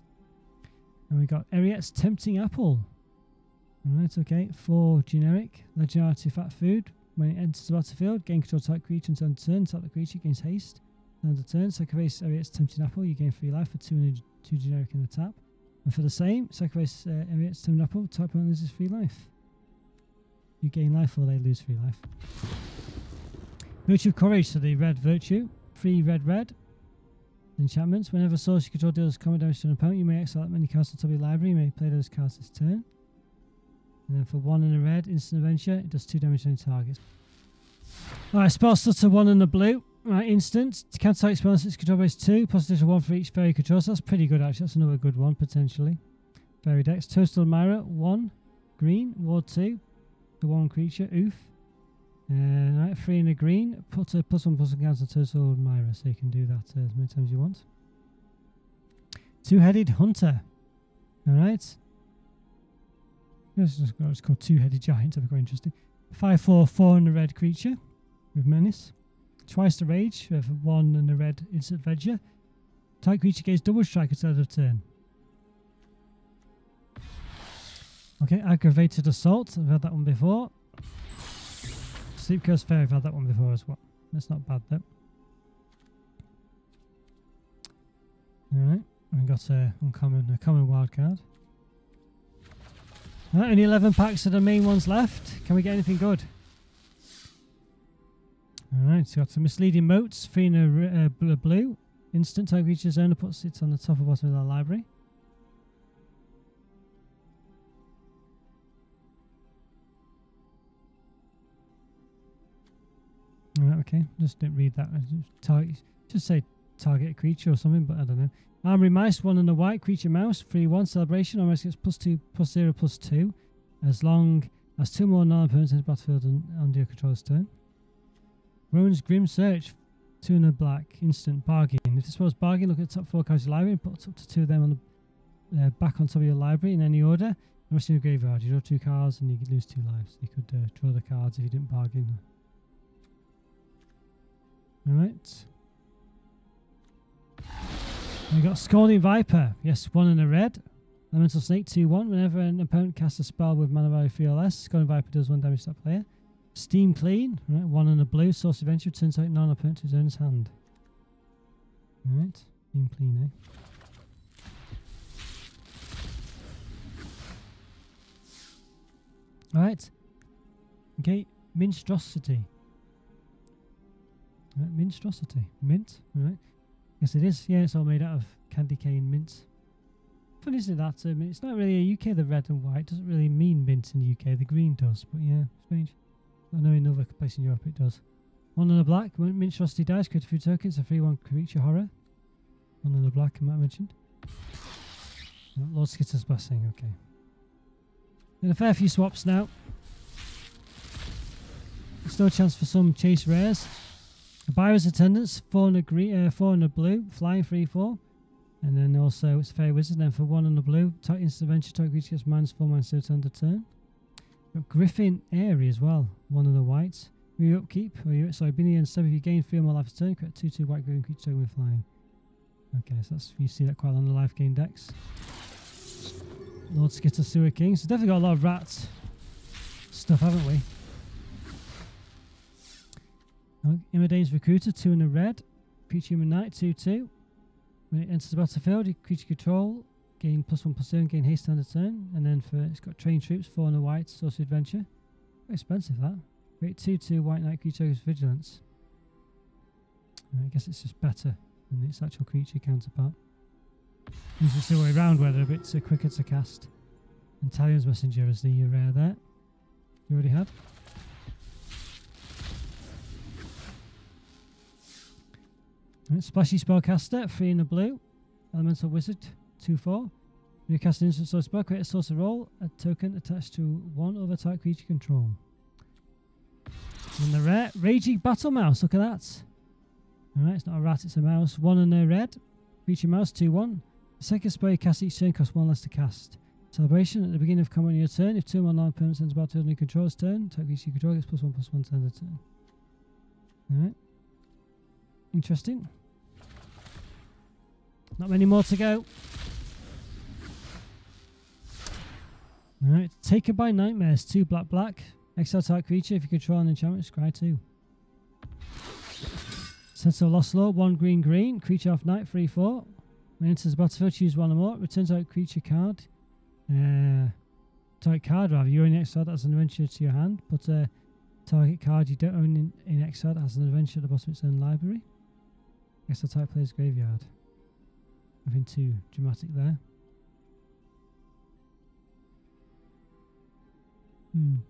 And we got Eriet's Tempting Apple. Alright, okay. 4 generic. Legendary artifact food. When it enters the battlefield, gain control type creature until end of turn. Tap the creature, gains haste. End of turn, sacrifice Eriet's Tempting Apple. You gain 3 life for 2 generic in the tap. And for the same, sacrifice Eriet's Tempting Apple. Type opponent loses 3 life. You gain life or they lose 3 life. Virtue of Courage, so the red virtue. 3 red. Enchantments. Whenever source you control deals combat damage to an opponent, you may exile that many cards on top of your library. You may play those cards this turn. And then for 1 and a red, instant adventure, it does 2 damage to any target. Alright, Spell Stutter, 1 and a blue. Right, instant. To counter target spell, it's control base 2. Positive 1 for each fairy control. So that's pretty good actually. That's another good one potentially. Fairy decks. Toadstool Admirer, 1. Green. Ward 2. The 1 creature. Oof. Alright, 3 and a green. Put a +1/+1 counter total Myra, so you can do that as many times as you want. Two-headed hunter. Alright. It's called two-headed giant, that'd be quite interesting. 5/4, 4 and a red creature with menace. Twice the rage with 1 and a red instant venture. Type creature gains double strike at the end of turn. Okay, aggravated assault. I've had that one before. Sleep Curse Fairy, I've had that one before as well. That's not bad though. Alright, we've got a common wild card. Alright, only 11 packs of the main ones left. Can we get anything good? Alright, so got some misleading moats, 3 and a blue. Instant type creature's owner puts it on the top or bottom of their library. Alright, okay. Just didn't read that. Just say target a creature or something, but I don't know. Armory Mice, 1 and a white. Creature Mouse, 3/1. Celebration. Almost gets +2/+0/+2. As long as 2 more non-opponents in the battlefield on your controller's turn. Rowan's Grim Search, 2 and a black. Instant bargain. If this was bargain, look at the top 4 cards of your library and put up to 2 of them on the back on top of your library in any order. The rest in your graveyard. You draw 2 cards and you could lose 2 lives. You could draw the cards if you didn't bargain. Alright. We got Scalding Viper. Yes, 1 and a red. Elemental Snake, 2/1. Whenever an opponent casts a spell with mana value 3 or less, Scalding Viper does 1 damage to that player. Steam Clean. Right, 1 and a blue. Source Adventure turns out non-opponent to his owner's hand. Alright. Steam Clean, Alright. Okay. Minstrosity. Right, Minstrosity. Mint. Alright. Yes, it is. Yeah, it's all made out of candy cane mint. Funny, isn't it, that? It's not really a UK, the red and white. Doesn't really mean mint in the UK. The green does. But yeah, strange. I know in other places in Europe it does. 1 and a black. Minstrosity dice. Create a few tokens. A 3/1 creature horror. 1 and a black, I might have mentioned. Lord Skitter's Blessing. Okay. Then a fair few swaps now. Still a chance for some chase rares. A Buyer's Attendance, 4 and a green, 4 and a blue, flying 3/4, and then also it's Fairy Wizard. Then for 1 and a blue, type instant adventure, type creature gets -4, -0 end of turn. Got Griffin Airy as well, 1 and a white. Your upkeep, beginning and step if you gain 3 or more life a turn, create 2/2 white green creature token with flying. Okay, so that's, you see that quite on the life gain decks. Lord Skitter Sewer King. So definitely got a lot of rat stuff, haven't we? Immodane's Recruiter, 2 and a red. Creature Human Knight, 2/2. When it enters the battlefield, you creature control, gain +1/+0, gain haste end of turn. And then it's got Trained Troops, 4 and a white, Source of Adventure. Quite expensive that. Great 2/2 white knight creature with vigilance. I guess it's just better than its actual creature counterpart. Usually it's the way around where they're a bit quicker to cast. And Talion's Messenger is the rare there. You already had. Right, Splashy Spellcaster, 3 and a blue. Elemental Wizard, 2/4. When you cast an instant source spell, create a source of roll, a token attached to 1 other type creature control. And the rare, Raging Battle Mouse, look at that. Alright, it's not a rat, it's a mouse. 1 and a red. Creature Mouse, 2/1. The second spell you cast each turn costs 1 less to cast. Celebration, at the beginning of combat on your turn, if 2 more non-opponents enter battlefield on your controller's turn, type creature you control gets +1/+1 to end the turn. Alright. Interesting. Not many more to go. Alright, Taken by Nightmares, 2 black. Exile type creature, if you control an enchantment, scry 2. Sentinel Lost Law, 1 green. Creature off night, 3/4. When it enters the battlefield, choose 1 or more. Returns out creature card. Target card, rather. You own exile that has an adventure to your hand. Put a target card you don't own in exile that has an adventure at the bottom of its own library. Exile type player's graveyard. Nothing too dramatic there. Not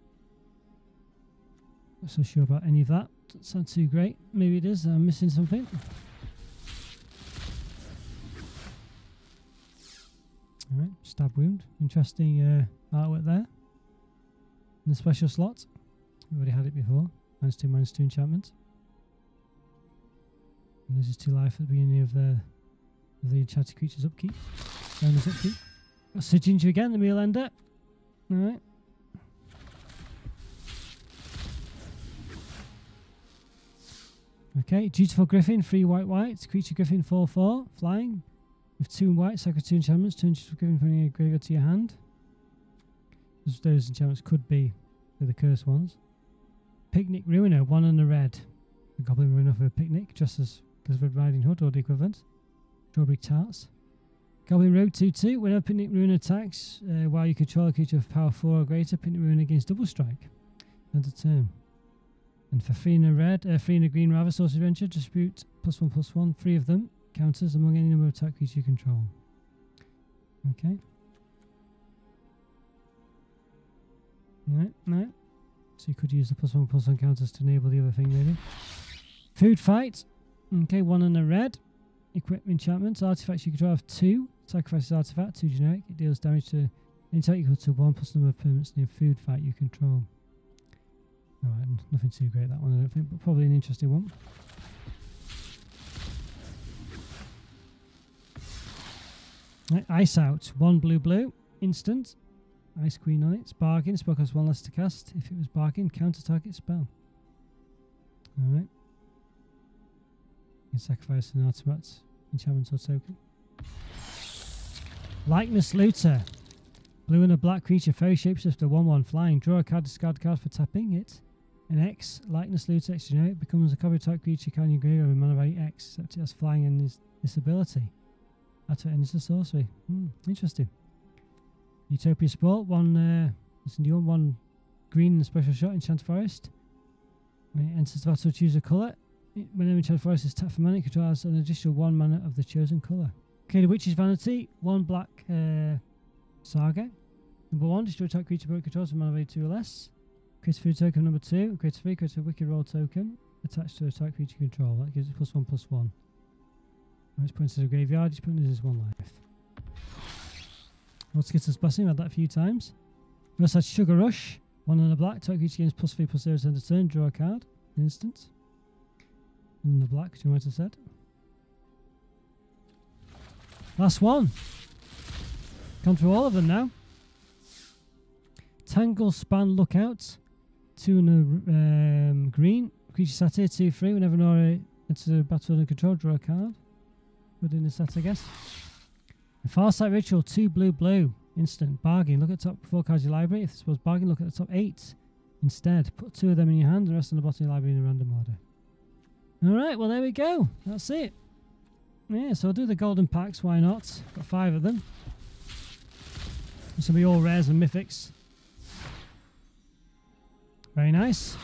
so sure about any of that. Doesn't sound too great. Maybe it is. I'm missing something. Alright, Stab Wound. Interesting artwork there. In the special slot. We already had it before. -2/-2 enchantment. And loses 2 life at the beginning of the enchanted creature's upkeep. Owner's upkeep. Got Siginger again, the meal ender. Alright. Okay, Dutiful Griffin, 3 white. Creature Griffin 4/4, flying. With 2 white, sacrifice 2 enchantments, turn Dutiful Griffin from your graveyard to your hand. Those enchantments could be the cursed ones. Picnic Ruiner, 1 and a red. The Goblin Ruiner for a picnic, just as Red Riding Hood or the equivalent. Strawberry Tarts. Goblin Road 2/2. Whenever Picnic Ruiner attacks, while you control a creature of power 4 or greater, Picnic Ruiner gains double strike. End of turn. And for 3 and a red, 3 and a green rather, Source Adventure, distribute +1/+1, 3 of them, counters among any number of attack creatures you control. Okay. Right. So you could use the +1/+1 counters to enable the other thing, maybe. Food Fight. Okay, 1 and a red. Equip enchantments. Artifacts you control have 2. Sacrifices artifact, 2 generic. It deals damage to any target equal to 1 plus number of permanents near Food Fight you control. Alright, nothing too great that one, I don't think, but probably an interesting one. Right, Ice Out. 1 blue. Instant. Ice Queen on it. It's bargain. Spell costs 1 less to cast. If it was bargain, counter target spell. Alright. You can sacrifice an artifact, enchantment or token. Likeness Looter. Blue and a black creature, fairy shapeshifter, 1/1 flying. Draw a card, discard a card for tapping it. An X, Likeness Looter, X generic, becomes a copy type creature card in your graveyard with mana value X, except it has flying and this ability. That's what ends the sorcery. Interesting. Utopia Sport, 1 green and a special shot, Enchanted Forest. When it enters the battle, choose a colour. Whenever Enchanted Forest is tapped for mana, it controls an additional 1 mana of the chosen colour. Okay, the Witch's Vanity, 1 black Saga. Number 1, destroy attack creature but controls with mana value 2 or less. Create a food token number 2. Create a 3, create a Wicked Roll token attached to attack creature control. That gives it +1/+1. When it's put into the graveyard, each opponent loses 1 life. Skitter's Blessing, I've had that a few times. We also had Sugar Rush, 1 and a black. Attack creature gains +3/+0 end of turn. Draw a card. Instant. 1 and a black, as you might have said. Last one. Gone through all of them now. Tangle Span Lookout, 2 and a green. Creature sat here, 2/3. Whenever Nora enters the battle under control, draw a card. Put in the set, I guess. Farsight Ritual, 2 blue. Instant. Bargain. Look at the top 4 cards of your library. If this was bargain, look at the top 8 instead. Put 2 of them in your hand, and the rest on the bottom of your library in a random order. Alright, well there we go. That's it. Yeah, so I'll do the golden packs, why not? Got 5 of them. This will be all rares and mythics. Very nice.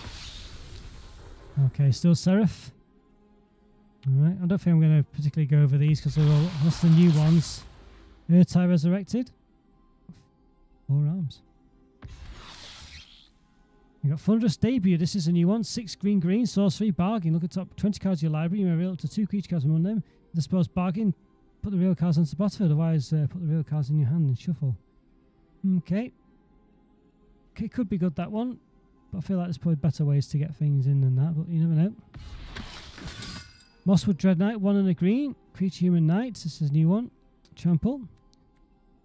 Okay, still Seraph. Alright, I don't think I'm going to particularly go over these because they're all that's the new ones. Urtai Resurrected. 4 arms. You got Thunderous Debut. This is a new one. 6 green, sorcery, bargain. Look at the top 20 cards of your library. You may reveal up to 2 creature cards among them. The spell's bargain. Put the real cards onto the bottom. Otherwise, put the real cards in your hand and shuffle. Okay. Okay, could be good that one. But I feel like there's probably better ways to get things in than that. But you never know. Mosswood Dread Knight. 1 and a green. Creature Human Knight. This is a new one. Trample.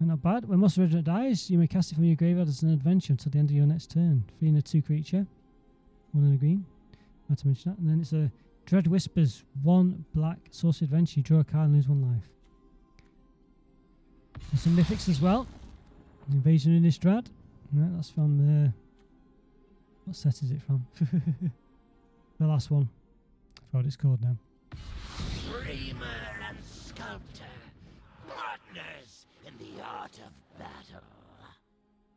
Not bad. When Mosswood Dread Knight dies, you may cast it from your graveyard as an adventure until the end of your next turn. 3 and a 2 creature. 1 and a green. Not to mention that. And then it's a Dread Whispers. 1 black sorcery adventure. You draw a card and lose 1 life. There's some mythics as well. Invasion of Innistrad. Right, that's from what set is it from? The last one. I forgot what it's called now. Dreamer and sculptor, partners in the art of battle.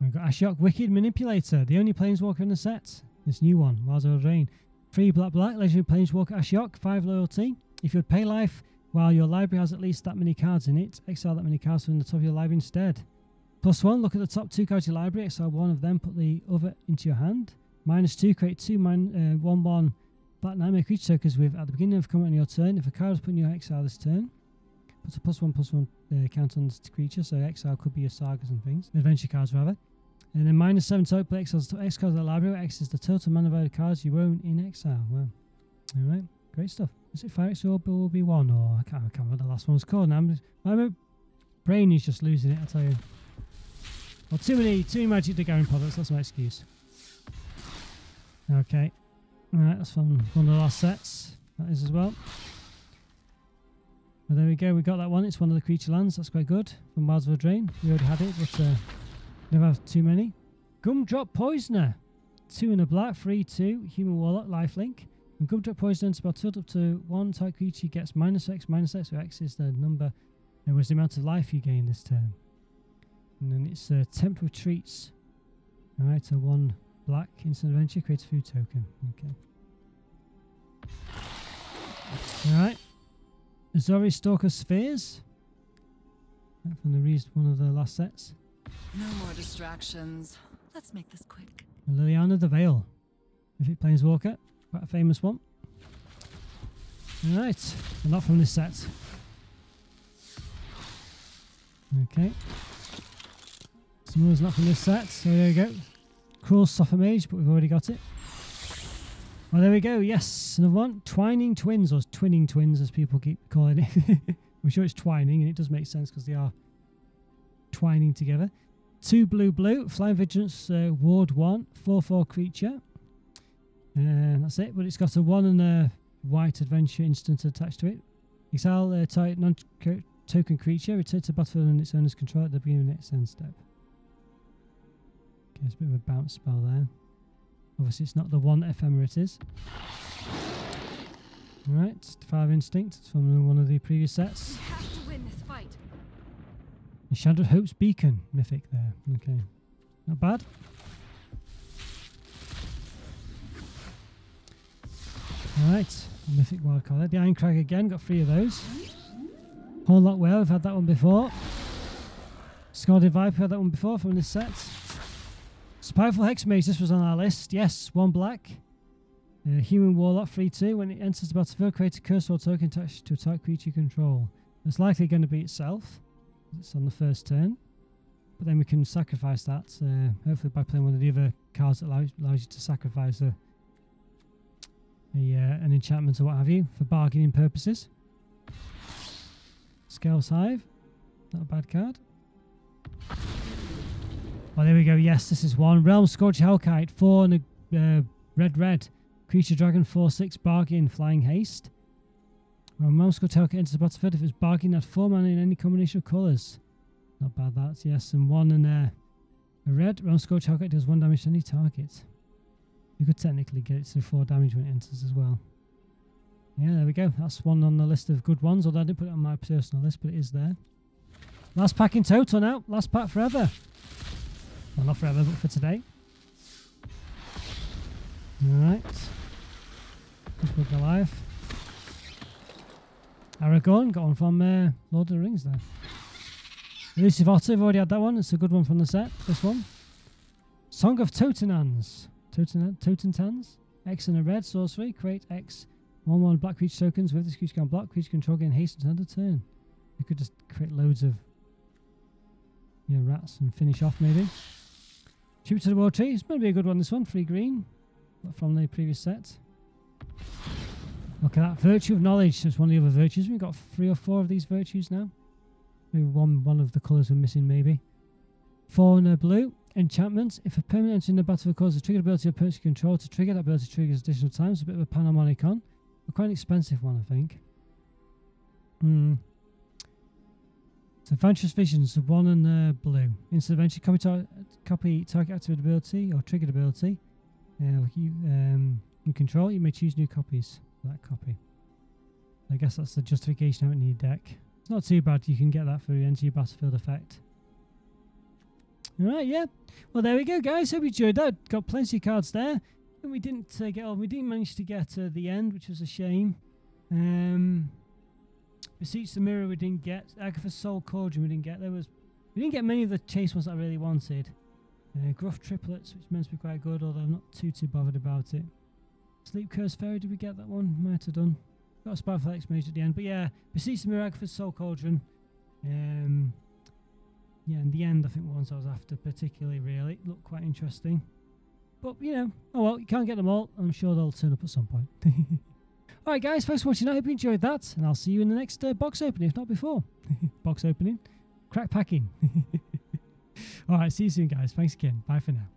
We've got Ashiok Wicked Manipulator, the only planeswalker in the set. This new one, Wild Eldraine. 3 black, legendary planeswalker Ashiok, 5 loyalty. If you would pay life while your library has at least that many cards in it, exile that many cards from the top of your library instead. +1, look at the top 2 cards of your library, exile 1 of them, put the other into your hand. -2, create 2 1/1 black nightmare creature tokens with at the beginning of combat on your turn. If a card is put in your exile this turn, puts a +1/+1 count on this creature, so exile could be your sagas and things, adventure cards rather. And then -7 total X cards of the library. X is the total mana value of cards you own in exile. Well, alright, great stuff. Is it Fire X or will be one? Or I can't remember what the last one was called now. My brain is just losing it, I tell you. Well, too many Magic the Gathering products, that's my excuse. Okay. Alright, that's from one of the last sets. That is as well. Well, there we go, we got that one. It's one of the creature lands, that's quite good. From Wilds of Eldraine. We already had it, but never have too many. Gumdrop Poisoner. 2 in a black, 3/2, Human Warlock, lifelink. And Gumdrop Poisoner is about tilt up to 1 type creature gets -X, so X is the number, and was the amount of life you gain this turn. And then it's Temp Retreats. Alright, so 1 black, instant adventure, creates a food token. Okay. Alright. Azori Stalker Spheres. From one of the last sets. No more distractions. Let's make this quick. And Liliana the Veil. Mythic Planeswalker. Quite a famous one. Alright. Well, not from this set. Okay. Some others not from this set. So there we go. Cruel Sopher Mage, but we've already got it. Well, there we go. Yes, another one. Twining Twins, or Twinning Twins, as people keep calling it. I'm sure it's twining, and it does make sense because they are twining together. 2 blue, Flying Vigilance, Ward 1, 4/4 creature. That's it, but it's got a 1 and a white adventure instant attached to it. Exile a type non-token creature, return to the battlefield on its owner's control at the beginning of the next end step. Okay, it's a bit of a bounce spell there. Obviously, it's not the one ephemera it is. Alright, 5 Instinct. It's from one of the previous sets. We have to win this fight. And Shattered Hope's Beacon, mythic there. Okay, not bad. Alright, mythic wildcard there. The Iron Crag again, got 3 of those. Hornlock Whale, we've had that one before. Scalded Viper, had that one before from this set. Spiteful Hexmage, this was on our list. Yes, 1 black. Human Warlock, 3/2. When it enters the battlefield, create a curse or token attached to a type creature you control. It's likely going to be itself. It's on the first turn. But then we can sacrifice that, hopefully by playing one of the other cards that allows you to sacrifice an enchantment or what have you, for bargaining purposes. Scale's Hive, not a bad card. Well, there we go. Yes, this is one. Realm Scorch Hellkite, 4 and a red. Creature Dragon, 4/6, bargain, flying haste. Well, Realm Scorch Hellkite enters the battlefield if it's bargain at 4 mana in any combination of colours. Not bad, that. Yes, and 1 and a red. Realm Scorch Hellkite does 1 damage to any target. You could technically get it to 4 damage when it enters as well. Yeah, there we go. That's one on the list of good ones, although I didn't put it on my personal list, but it is there. Last pack in total now. Last pack forever. Well, not forever, but for today. Alright. Just look alive. Aragorn, got one from Lord of the Rings there. Elusive Otter, we've already had that one. It's a good one from the set, this one. Song of Totenans. Totentans. X and a red, sorcery. Create X 1/1 black creature tokens. With this creature can block, creature control gain haste until end of turn. You could just create loads of rats and finish off maybe. Tribute to the World Tree. It's going to be a good one, this one. 3 green. From the previous set. Look at that. Virtue of Knowledge. That's one of the other virtues. We've got 3 or 4 of these virtues now. Maybe one of the colours we're missing maybe. 4 and a blue. Enchantment. If a permanent entering the battlefield causes a triggered ability of opponent's control to trigger, that ability triggers additional times. A bit of a Panharmonicon. But quite an expensive one, I think. So Adventurous Visions, 1 and blue. Instant adventure, copy target activated ability or triggered ability. You control, you may choose new copies for that copy. I guess that's the justification of it in your deck. It's not too bad, you can get that for the enter your battlefield effect. Alright, yeah. Well, there we go, guys. Hope you enjoyed that. Got plenty of cards there. And we didn't we didn't manage to get to the end, which was a shame. Beseech the Mirror we didn't get. Agatha's Soul Cauldron we didn't get. We didn't get many of the chase ones that I really wanted. Gruff Triplets, which meant to be quite good, although I'm not too bothered about it. Sleep Curse Fairy, did we get that one? Might have done. Got a Spiteful Hexmage at the end. But yeah, Beseech the Mirror, Agatha's Soul Cauldron. Yeah, in the end, I think the ones I was after particularly really look quite interesting. But, you know, oh well, you can't get them all. I'm sure they'll turn up at some point. Alright guys, thanks for watching. I hope you enjoyed that. And I'll see you in the next box opening, if not before. Box opening. Crack packing. Alright, see you soon guys. Thanks again. Bye for now.